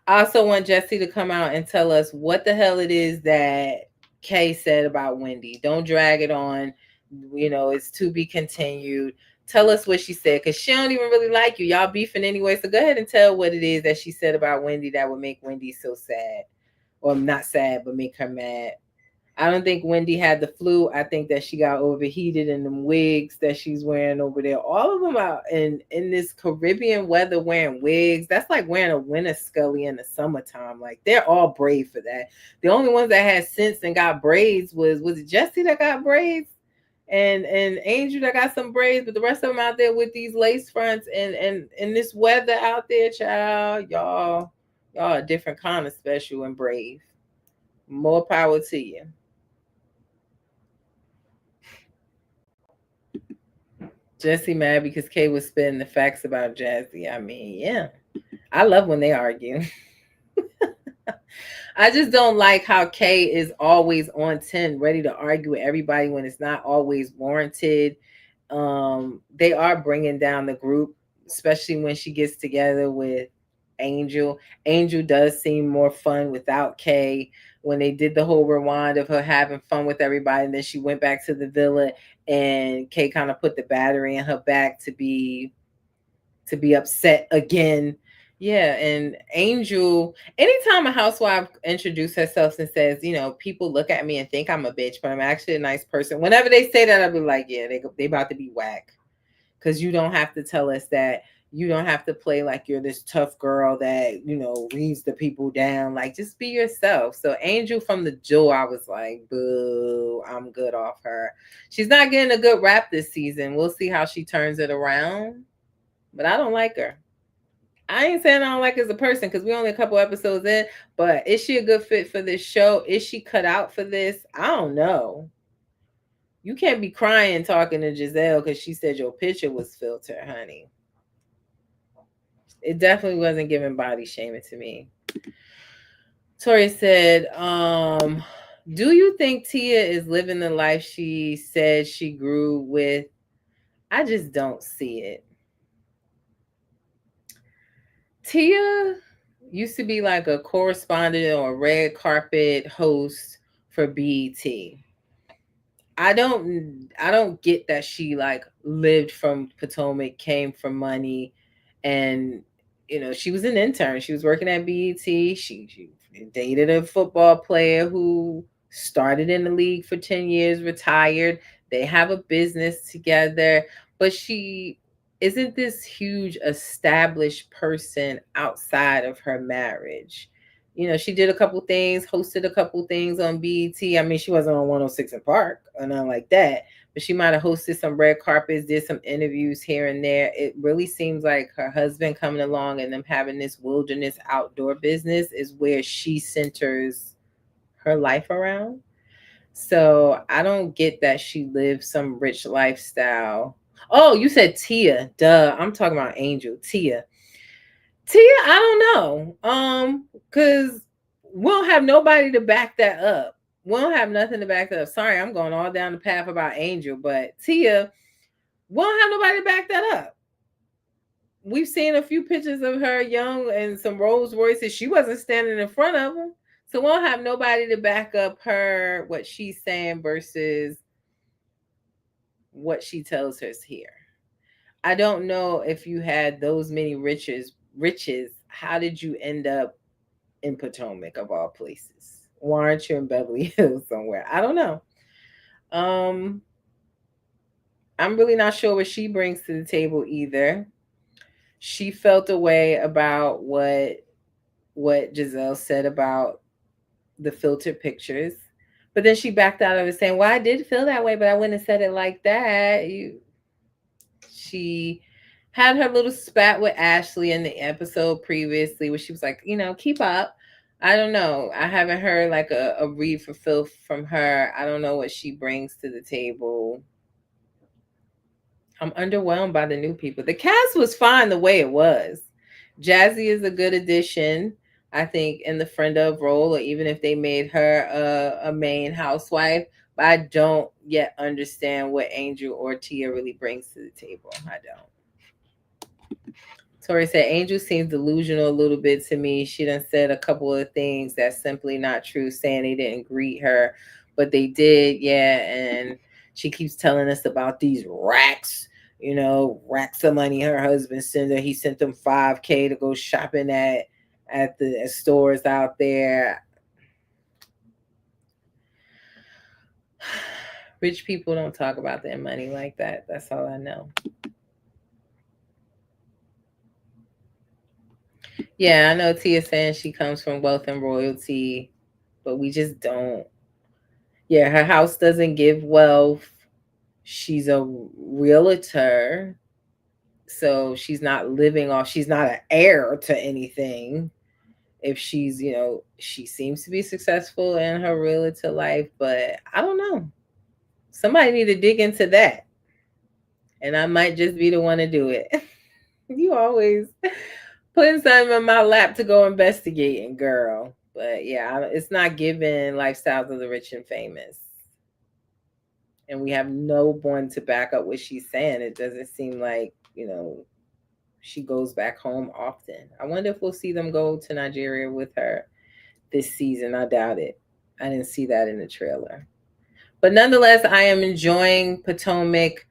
I also want Jesse to come out and tell us what the hell it is that Kay said about Wendy. Don't drag it on. It's to be continued. Tell us what she said, because she don't even really like you. Y'all beefing anyway. So go ahead and tell what it is that she said about Wendy that would make Wendy so sad. Or not sad, but make her mad. I don't think Wendy had the flu. I think that she got overheated in them wigs that she's wearing over there. All of them out in this Caribbean weather wearing wigs. That's like wearing a winter scully in the summertime. Like they're all brave for that. The only ones that had sense and got braids was it Jesse that got braids? And Angel that got some braids, but the rest of them out there with these lace fronts and this weather out there, child, y'all a different kind of special and brave. More power to you. Jesse mad because Kay was spitting the facts about Jazzy. I mean, yeah. I love when they argue. I just don't like how Kay is always on 10, ready to argue with everybody when it's not always warranted. They are bringing down the group, especially when she gets together with Angel. Angel does seem more fun without Kay. When they did the whole rewind of her having fun with everybody, and then she went back to the villa, and Kay kind of put the battery in her back to be upset again. Yeah, and Angel, anytime a housewife introduces herself and says, people look at me and think I'm a bitch, but I'm actually a nice person. Whenever they say that, I'll be like, yeah, they about to be whack. Because you don't have to tell us that. You don't have to play like you're this tough girl that, leads the people down. Like, just be yourself. So Angel from the Jewel, I was like, boo, I'm good off her. She's not getting a good rap this season. We'll see how she turns it around. But I don't like her. I ain't saying I don't like her as a person because we only a couple episodes in, but is she a good fit for this show? Is she cut out for this? I don't know. You can't be crying talking to Giselle because she said your picture was filtered, honey. It definitely wasn't giving body shaming to me. Tori said, do you think Tia is living the life she said she grew with? I just don't see it. Tia used to be like a correspondent or a red carpet host for BET. I don't get that she like lived from Potomac, came from money, and she was an intern. She was working at BET. She dated a football player who started in the league for 10 years, retired. They have a business together, but she isn't this huge established person outside of her marriage. She did a couple things, hosted a couple things on BET. I mean, she wasn't on 106 in Park or nothing like that, but she might have hosted some red carpets, did some interviews here and there. It really seems like her husband coming along and them having this wilderness outdoor business is where she centers her life around. So I don't get that she lives some rich lifestyle. Oh, you said Tia. Duh. I'm talking about Angel. Tia. I don't know. Because we don't have nobody to back that up. We don't have nothing to back that up. Sorry, I'm going all down the path about Angel, but Tia, we don't have nobody to back that up. We've seen a few pictures of her young and some Rolls Royces. She wasn't standing in front of them. So we don't have nobody to back up her, what she's saying versus what she tells us here. I don't know if you had those many riches. How did you end up in Potomac of all places? Why aren't you in Beverly Hills somewhere? I don't know. Um, I'm really not sure what she brings to the table either. She felt a way about what Giselle said about the filtered pictures. But then she backed out of it saying, well, I did feel that way, but I wouldn't have said it like that. She had her little spat with Ashley in the episode previously where she was like, keep up. I don't know. I haven't heard like a read for Filth from her. I don't know what she brings to the table. I'm underwhelmed by the new people. The cast was fine the way it was. Jazzy is a good addition, I think, in the friend of role, or even if they made her a main housewife. But I don't yet understand what Angel or Tia really brings to the table. I don't. Tori said Angel seems delusional a little bit to me. She done said a couple of things that's simply not true, saying they didn't greet her, but they did, yeah. And she keeps telling us about these racks, racks of money her husband sent her. He sent them 5K to go shopping at the stores out there. Rich people don't talk about their money like that. That's all I know. Yeah, I know Tia saying she comes from wealth and royalty, but we just don't. Yeah, her house doesn't give wealth. She's a realtor, so she's not living off, she's not an heir to anything. If she's, she seems to be successful in her realtor life, but I don't know. Somebody need to dig into that. And I might just be the one to do it. You always putting something in my lap to go investigating, girl. But yeah, it's not giving lifestyles of the rich and famous. And we have no one to back up what she's saying. It doesn't seem like, she goes back home often. I wonder if we'll see them go to Nigeria with her this season. I doubt it. I didn't see that in the trailer. But nonetheless, I am enjoying Potomac.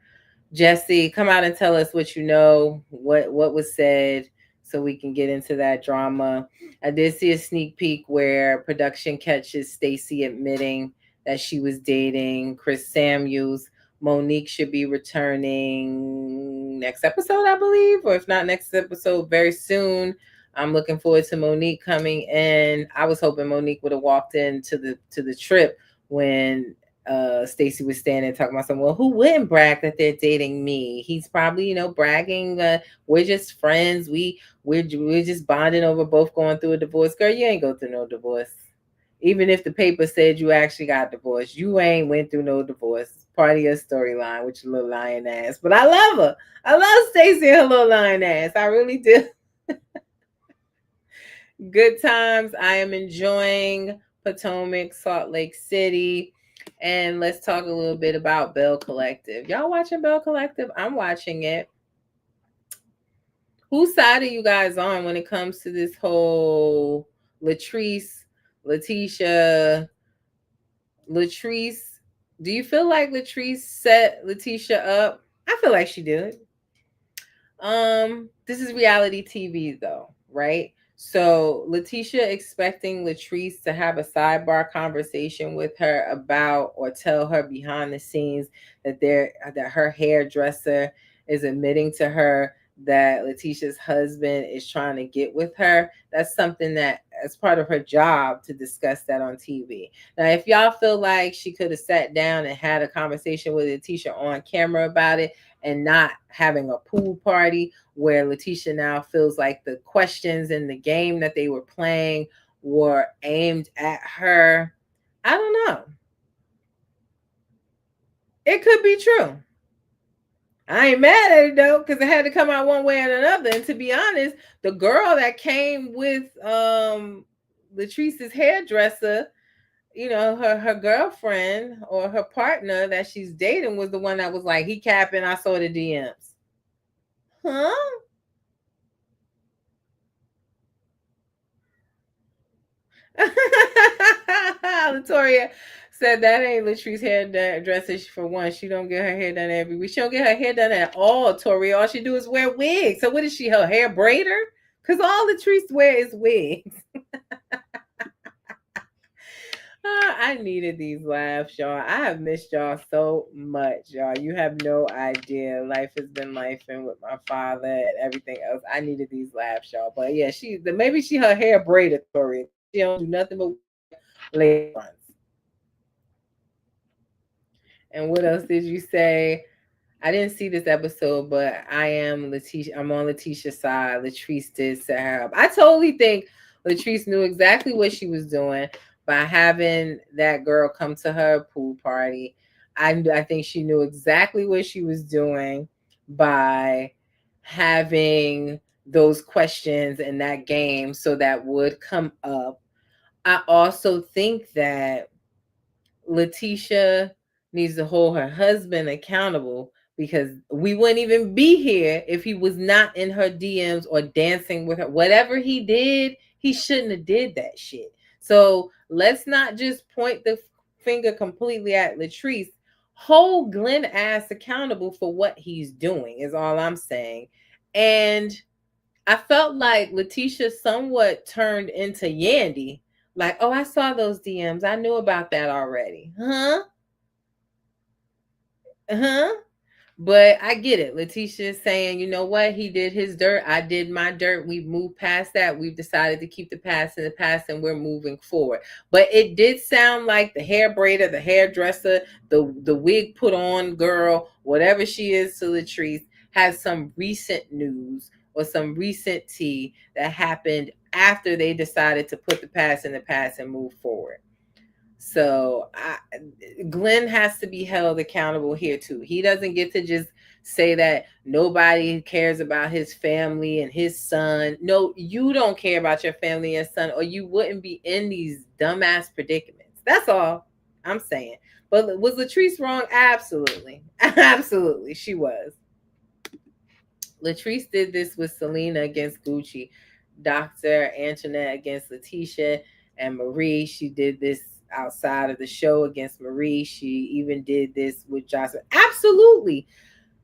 Jesse, come out and tell us what you know, what was said, so we can get into that drama. I did see a sneak peek where production catches Stacey admitting that she was dating Chris Samuels. Monique should be returning next episode, I believe, or if not next episode, very soon. I'm looking forward to Monique coming in. I was hoping Monique would have walked into the trip when Stacey was standing talking about something. Well, who wouldn't brag that they're dating me? He's probably, bragging. We're just friends. We're just bonding over both going through a divorce. Girl, you ain't go through no divorce. Even if the paper said you actually got divorced, you ain't went through no divorce. Part of your storyline with your little lying ass. But I love her. I love Stacey and her little lying ass. I really do. Good times. I am enjoying Potomac, Salt Lake City. And let's talk a little bit about Bell Collective. Y'all watching Bell Collective? I'm watching it. Whose side are you guys on when it comes to this whole Latrice, Letitia? Latrice, do you feel like Latrice set Letitia up? I feel like she did. This is reality TV though, right? So Letitia expecting Latrice to have a sidebar conversation with her about or tell her behind the scenes that her hairdresser is admitting to her that Letitia's husband is trying to get with her. That's something that as part of her job to discuss that on TV. Now, if y'all feel like she could have sat down and had a conversation with Letitia on camera about it and not having a pool party where Letitia now feels like the questions in the game that they were playing were aimed at her, I don't know. It could be true. I ain't mad at it though, because it had to come out one way or another. And to be honest, the girl that came with Latrice's hairdresser, her girlfriend or her partner that she's dating was the one that was like, he capping, I saw the DMs. Huh? Latoria said that ain't Latrice's hairdresser for one. She don't get her hair done every week. She don't get her hair done at all, Tori. All she do is wear wigs. So what is she, her hair braider? Because all Latrice wear is wigs. I needed these laughs, y'all. I have missed y'all so much, y'all. You have no idea. Life has been life, and with my father and everything else. I needed these laughs, y'all. But yeah, maybe she her hair braided, Tori. She don't do nothing but lace fronts. And what else did you say? I didn't see this episode, but I'm on Letitia's side. Latrice did set her up. I totally think Latrice knew exactly what she was doing by having that girl come to her pool party. I think she knew exactly what she was doing by having those questions in that game so that would come up. I also think that Letitia needs to hold her husband accountable because we wouldn't even be here if he was not in her DMs or dancing with her. Whatever he did, he shouldn't have did that shit. So let's not just point the finger completely at Latrice. Hold Glenn ass accountable for what he's doing is all I'm saying. And I felt like Letitia somewhat turned into Yandy. Like, oh, I saw those DMs. I knew about that already. Huh? Huh? But I get it. Letitia's saying, you know what? He did his dirt. I did my dirt. We've moved past that. We've decided to keep the past in the past and we're moving forward. But it did sound like the hair braider, the hairdresser, the wig put on girl, whatever she is to Latrice, has some recent news or some recent tea that happened after they decided to put the past in the past and move forward. So Glenn has to be held accountable here too. He doesn't get to just say that nobody cares about his family and his son. No, you don't care about your family and son, or you wouldn't be in these dumbass predicaments. That's all I'm saying. But was Latrice wrong? Absolutely. Absolutely, she was. Latrice did this with Selena against Gucci, Dr. Antoinette against Letitia, and Marie. She did this outside of the show against Marie. She even did this with Jocelyn. Absolutely.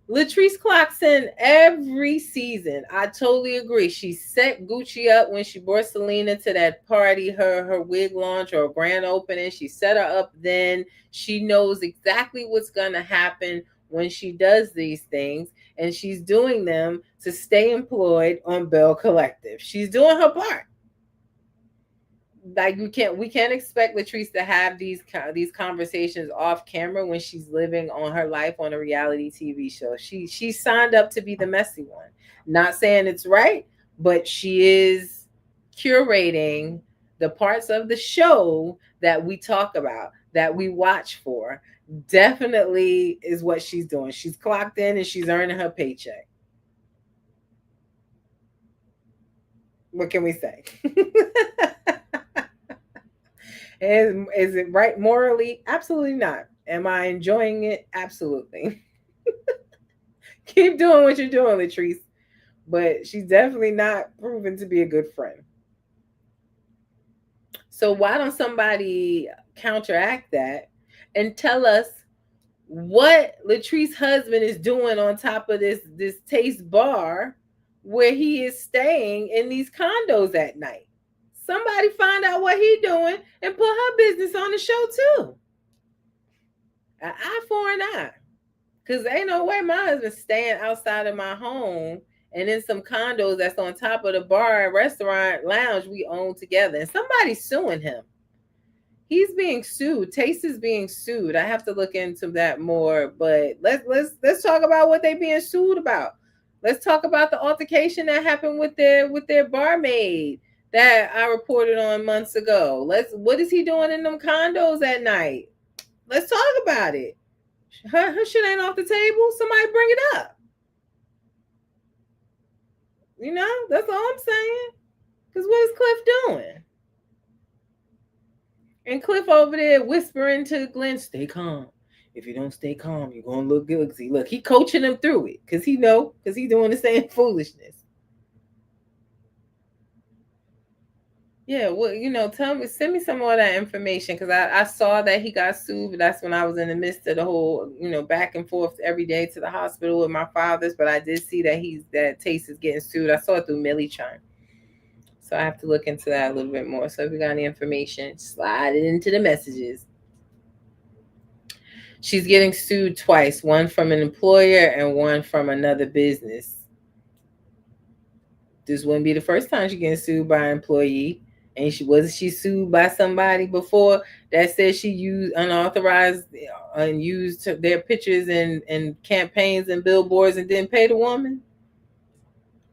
Latrice clocks in every season. I totally agree. She set Gucci up when she brought Selena to that party, her wig launch or grand opening. She set her up then. She knows exactly what's going to happen when she does these things, and she's doing them to stay employed on Bell Collective. She's doing her part. Like we can't expect Latrice to have these conversations off camera when she's living on her life on a reality TV show. She signed up to be the messy one. Not saying it's right, but she is curating the parts of the show that we talk about, that we watch for. Definitely is what she's doing. She's clocked in and she's earning her paycheck. What can we say? Is it right morally? Absolutely not. Am I enjoying it? Absolutely. Keep doing what you're doing, Latrice. But she's definitely not proven to be a good friend. So why don't somebody counteract that and tell us what Latrice's husband is doing on top of this Taste bar where he is staying in these condos at night? Somebody find out what he's doing and put her business on the show too. An eye for an eye. Because ain't no way my husband's staying outside of my home and in some condos that's on top of the bar, restaurant, lounge we own together. And somebody's suing him. He's being sued. Taste is being sued. I have to look into that more. But let's talk about what they're being sued about. Let's talk about the altercation that happened with their barmaid that I reported on months ago. What is he doing in them condos at night? Let's talk about it. Her shit ain't off the table. Somebody bring it up. You know, that's all I'm saying. Because what is Cliff doing? And Cliff over there whispering to Glenn, stay calm. If you don't stay calm, you're going to look good. See, look, he coaching him through it. Because he doing the same foolishness. Yeah, well, send me some more of that information because I saw that he got sued, but that's when I was in the midst of the whole, back and forth every day to the hospital with my fathers. But I did see that Taste is getting sued. I saw it through Millie Chime. So I have to look into that a little bit more. So if you got any information, slide it into the messages. She's getting sued twice, one from an employer and one from another business. This wouldn't be the first time she's getting sued by an employee. And she sued by somebody before that said she used unauthorized and used their pictures in campaigns and billboards and didn't pay the woman?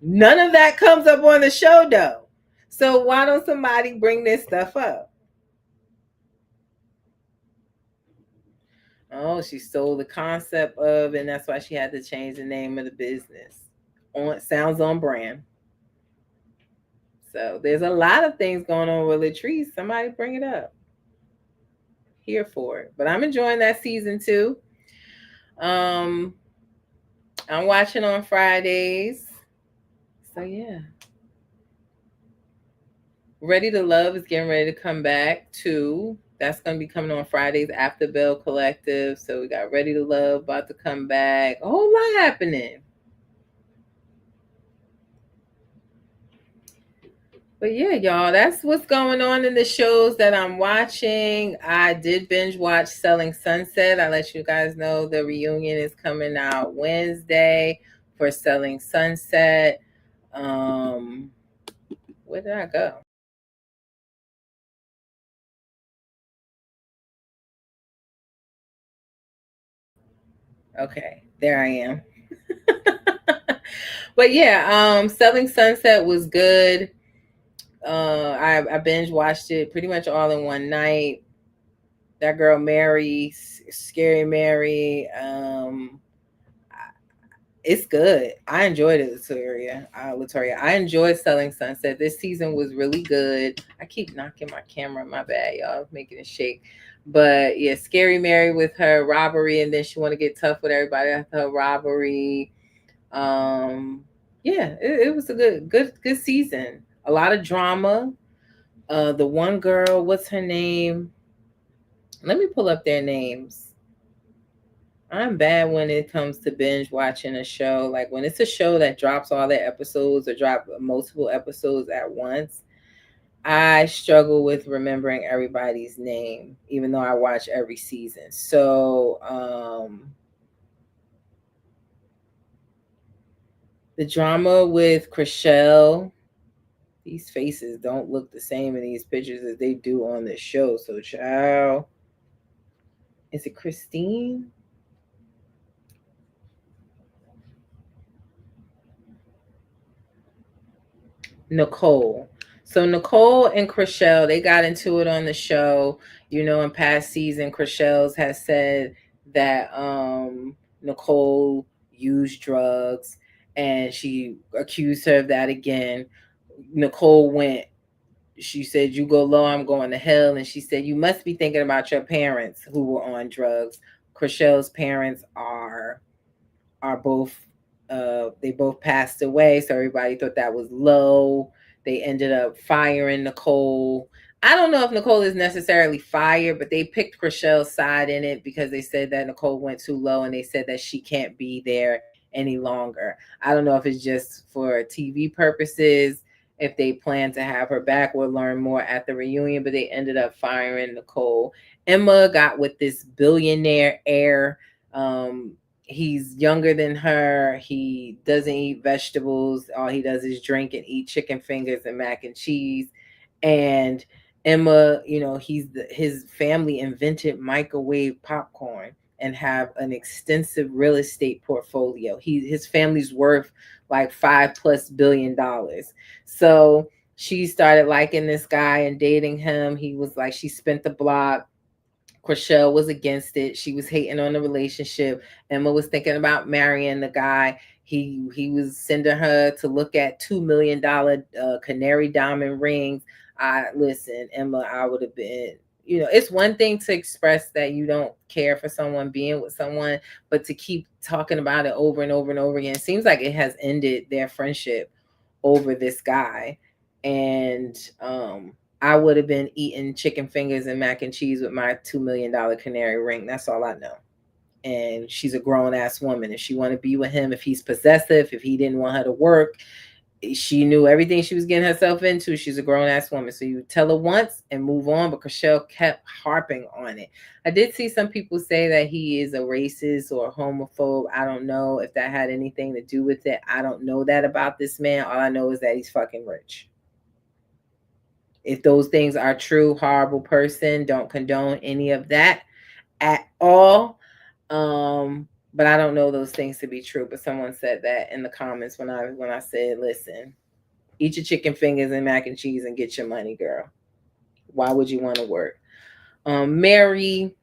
None of that comes up on the show though. So why don't somebody bring this stuff up? Oh, she stole the concept of, and that's why she had to change the name of the business. On sounds on brand. So there's a lot of things going on with Latrice. Somebody bring it up. Here for it. But I'm enjoying that season too. Um, I'm watching on Fridays. So yeah. Ready to Love is getting ready to come back too. That's going to be coming on Fridays after Bell Collective. So we got Ready to Love about to come back. A whole lot happening. But yeah, y'all, that's what's going on in the shows that I'm watching. I did binge watch Selling Sunset. I let you guys know the reunion is coming out Wednesday for Selling Sunset. Where did I go? Okay, there I am. But yeah, Selling Sunset was good. I binge watched it pretty much all in one night. That girl Mary, Scary Mary, it's good. I enjoyed it, Latoria. Latoria, I enjoyed Selling Sunset. This season was really good. I keep knocking my camera. My bad, y'all, making it shake. But yeah, Scary Mary with her robbery, and then she want to get tough with everybody after her robbery. Yeah, it was a good season. A lot of drama. The one girl, what's her name? Let me pull up their names. I'm bad when it comes to binge watching a show. Like when it's a show that drops all their episodes or drop multiple episodes at once, I struggle with remembering everybody's name, even though I watch every season. So the drama with Chriselle, these faces don't look the same in these pictures as they do on the show. So child, is it Christine? Nicole. So Nicole and Chriselle, they got into it on the show. You know, in past season, Chriselle's has said that Nicole used drugs, and she accused her of that again. Nicole went. She said, "You go low, I'm going to hell." And she said, "You must be thinking about your parents who were on drugs." Chriselle's parents are both they both passed away, so everybody thought that was low. They ended up firing Nicole. I don't know if Nicole is necessarily fired, but they picked Chriselle's side in it because they said that Nicole went too low, and they said that she can't be there any longer. I don't know if it's just for TV purposes, if they plan to have her back. We'll learn more at the reunion, but they ended up firing Nicole. Emma got with this billionaire heir. He's younger than her. He doesn't eat vegetables. All he does is drink and eat chicken fingers and mac and cheese. And Emma, you know, his family invented microwave popcorn and have an extensive real estate portfolio. His family's worth like $5+ billion. So she started liking this guy and dating him. He was like, she spent the block. Chriselle was against it. She was hating on the relationship. Emma was thinking about marrying the guy. He was sending her to look at $2 million canary diamond rings. I listen, Emma. I would have been. You know, it's one thing to express that you don't care for someone being with someone, but to keep talking about it over and over and over again, it seems like it has ended their friendship over this guy. And I would have been eating chicken fingers and mac and cheese with my $2 million canary ring. That's all I know. And she's a grown ass woman. If she want to be with him, if he's possessive, if he didn't want her to work, she knew everything she was getting herself into. She's a grown ass woman. So you tell her once and move on. But Chriselle kept harping on it. I did see some people say that he is a racist or a homophobe. I don't know if that had anything to do with it. I don't know that about this man. All I know is that he's fucking rich. If those things are true, horrible person, don't condone any of that at all. But I don't know those things to be true. But someone said that in the comments when I said, listen, Eat your chicken fingers and mac and cheese and get your money, girl. Why would you want to work? Mary,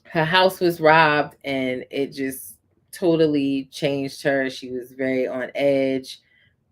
her house was robbed and it just totally changed her. She was very on edge,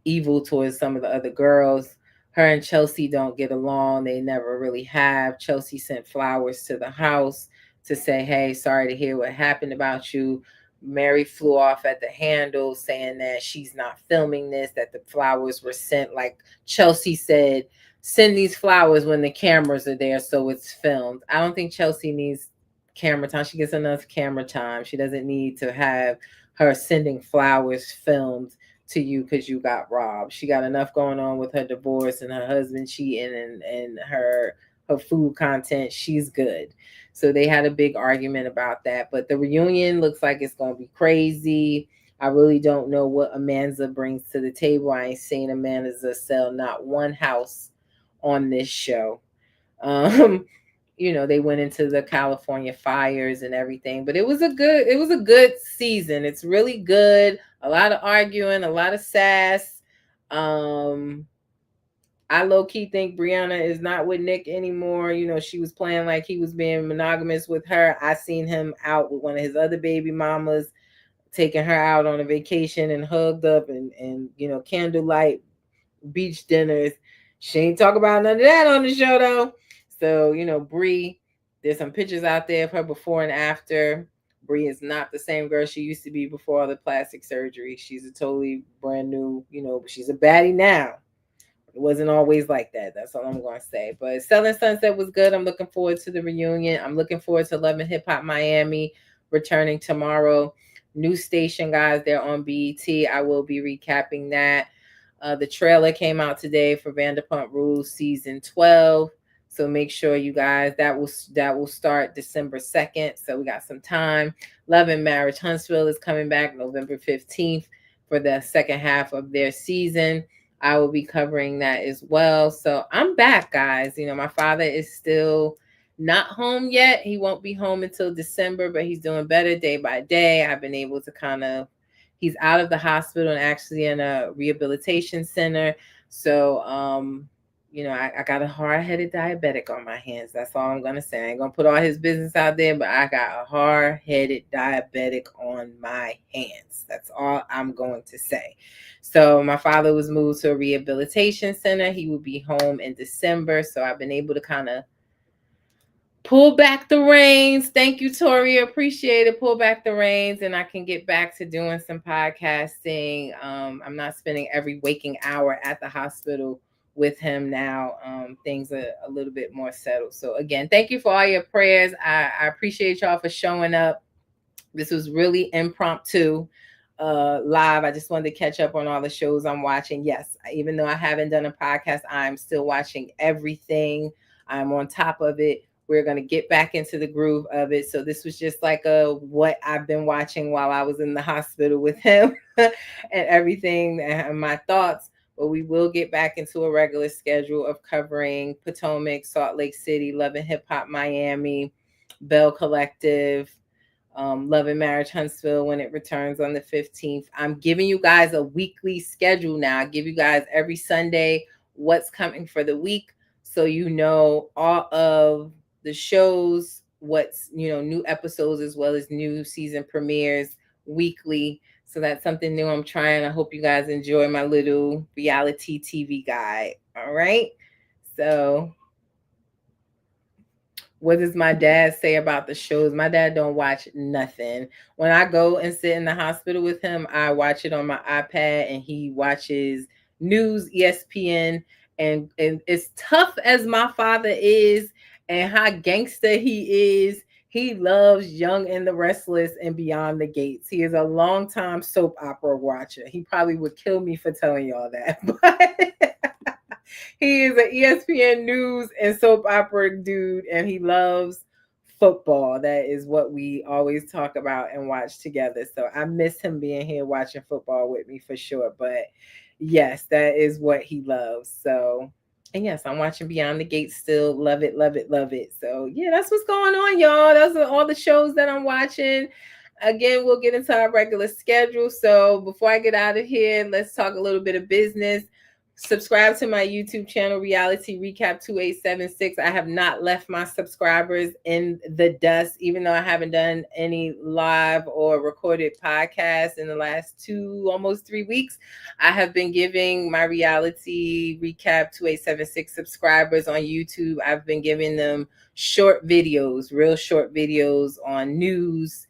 evil towards some of the other girls. Her and Chelsea don't get along. They never really have. Chelsea sent flowers to the house to say, hey, sorry to hear what happened about you. Mary flew off at the handle saying that she's not filming this, that the flowers were sent. Like Chelsea said, send these flowers when the cameras are there so it's filmed. I don't think Chelsea needs camera time. She gets enough camera time. She doesn't need to have her sending flowers filmed to you because you got robbed. She got enough going on with her divorce and her husband cheating and her food content. She's good. So they had a big argument about that. But the reunion looks like it's gonna be crazy. I really don't know what Amanda brings to the table. I ain't seen Amanda sell not one house on this show. Um, they went into the California fires and everything, but it was a good season. It's really good. A lot of arguing, a lot of sass. Um, I low key think Brianna is not with Nick anymore. She was playing like he was being monogamous with her. I seen him out with one of his other baby mamas, taking her out on a vacation and hugged up and candlelight beach dinners. She ain't talk about none of that on the show though. So, Bree, there's some pictures out there of her before and after. Bree is not the same girl she used to be before all the plastic surgery. She's a totally brand new, she's a baddie now. It wasn't always like that. That's all I'm going to say. But Selling Sunset was good. I'm looking forward to the reunion. I'm looking forward to Love and Hip Hop Miami returning tomorrow. New station, guys. They're on BET. I will be recapping that. The trailer came out today for Vanderpump Rules season 12. So make sure you guys that will start December 2nd. So we got some time. Love and Marriage Huntsville is coming back November 15th for the second half of their season. I will be covering that as well. So I'm back, guys. My father is still not home yet. He won't be home until December, but he's doing better day by day. I've been able to he's out of the hospital and actually in a rehabilitation center. So, I got a hard-headed diabetic on my hands. That's all I'm going to say. I ain't going to put all his business out there, but I got a hard-headed diabetic on my hands. That's all I'm going to say. So my father was moved to a rehabilitation center. He will be home in December. So I've been able to kind of pull back the reins. Thank you, Tori. Appreciate it. Pull back the reins and I can get back to doing some podcasting. I'm not spending every waking hour at the hospital with him now. Things are a little bit more settled. So again, thank you for all your prayers. I appreciate y'all for showing up. This was really impromptu live. I just wanted to catch up on all the shows I'm watching. Yes, even though I haven't done a podcast, I'm still watching everything. I'm on top of it. We're going to get back into the groove of it. So this was just like what I've been watching while I was in the hospital with him and everything and my thoughts. But we will get back into a regular schedule of covering Potomac, Salt Lake City, Love and Hip Hop Miami, Bell Collective, Love and Marriage Huntsville when it returns on the 15th. I'm giving you guys a weekly schedule now. I give you guys every Sunday what's coming for the week. So all of the shows, what's, new episodes as well as new season premieres weekly. So that's something new I'm trying. I hope you guys enjoy my little reality TV guide. All right. So what does my dad say about the shows? My dad don't watch nothing. When I go and sit in the hospital with him, I watch it on my iPad and he watches news, ESPN. And as tough as my father is and how gangster he is, he loves Young and the Restless and Beyond the Gates. He is a longtime soap opera watcher. He probably would kill me for telling y'all that. But he is an ESPN news and soap opera dude, and he loves football. That is what we always talk about and watch together. So I miss him being here watching football with me for sure. But yes, that is what he loves. So, and yes, I'm watching Beyond the Gates still. Love it, love it, love it. So yeah, that's what's going on, y'all. Those are all the shows that I'm watching. Again, we'll get into our regular schedule. So before I get out of here, let's talk a little bit of business. Subscribe to my YouTube channel, Reality Recap 2876. I have not left my subscribers in the dust, even though I haven't done any live or recorded podcasts in the last almost 3 weeks. I have been giving my Reality Recap 2876 subscribers on YouTube, I've been giving them short videos, real short videos on news,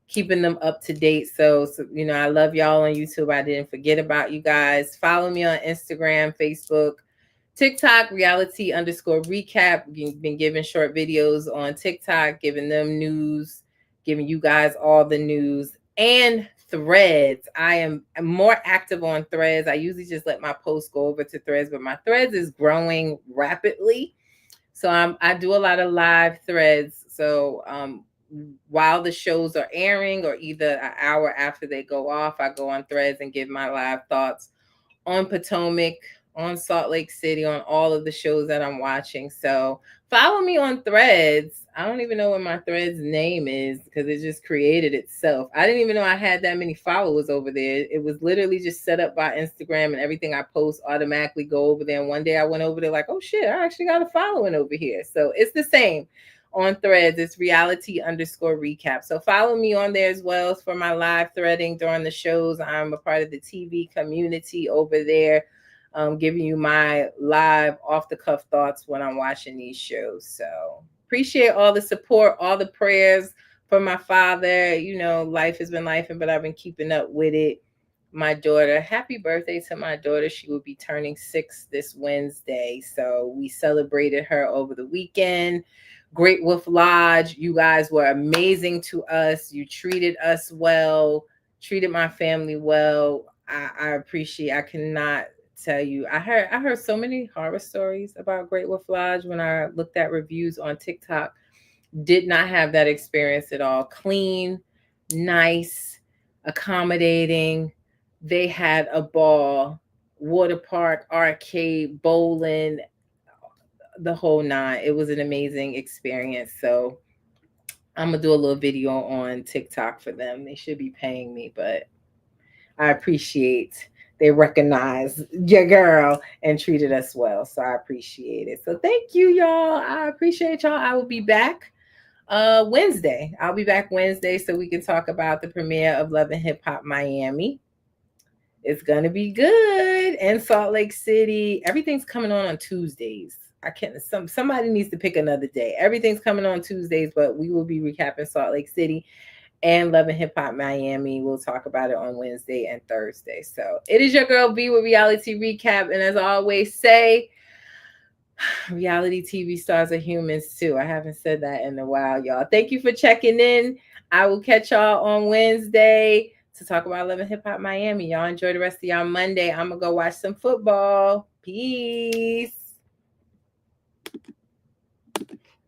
keeping them up to date. So, I love y'all on YouTube. I didn't forget about you guys. Follow me on Instagram, Facebook, TikTok, reality_recap. Been giving short videos on TikTok, giving them news, giving you guys all the news, and Threads. I'm more active on Threads. I usually just let my posts go over to Threads, but my Threads is growing rapidly. So I do a lot of live threads. So while the shows are airing or either an hour after they go off, I go on Threads and give my live thoughts on Potomac, on Salt Lake City, on all of the shows that I'm watching. So follow me on Threads. I don't even know what my Threads name is because it just created itself. I didn't even know I had that many followers over there. It was literally just set up by Instagram, and everything I post automatically go over there. And one day I went over there like, oh shit, I actually got a following over here. So it's the same on Threads. It's reality_recap. So follow me on there as well for my live threading during the shows. I'm a part of the TV community over there, giving you my live off the cuff thoughts when I'm watching these shows. So appreciate all the support, all the prayers for my father. Life has been life, but I've been keeping up with it. My daughter, happy birthday to my daughter. She will be turning 6 this Wednesday. So we celebrated her over the weekend. Great Wolf Lodge, you guys were amazing to us. You treated us well, treated my family well. I appreciate. I cannot tell you. I heard so many horror stories about Great Wolf Lodge when I looked at reviews on TikTok. Did not have that experience at all. Clean, nice, accommodating. They had a ball, water park, arcade, bowling, the whole nine. It was an amazing experience. So I'm gonna do a little video on TikTok for them. They should be paying me, but I appreciate they recognize your girl and treated us well. So I appreciate it. So thank you, y'all. I appreciate y'all. I will be back Wednesday. I'll be back Wednesday so we can talk about the premiere of Love and Hip Hop Miami. It's gonna be good. And Salt Lake City. Everything's coming on Tuesdays. I can't. Somebody needs to pick another day. Everything's coming on Tuesdays, but we will be recapping Salt Lake City and Love and Hip Hop Miami. We'll talk about it on Wednesday and Thursday. So it is your girl V with Reality Recap, and as I always say, reality TV stars are humans too. I haven't said that in a while, y'all. Thank you for checking in. I will catch y'all on Wednesday to talk about Love and Hip Hop Miami. Y'all enjoy the rest of y'all Monday. I'm gonna go watch some football. Peace.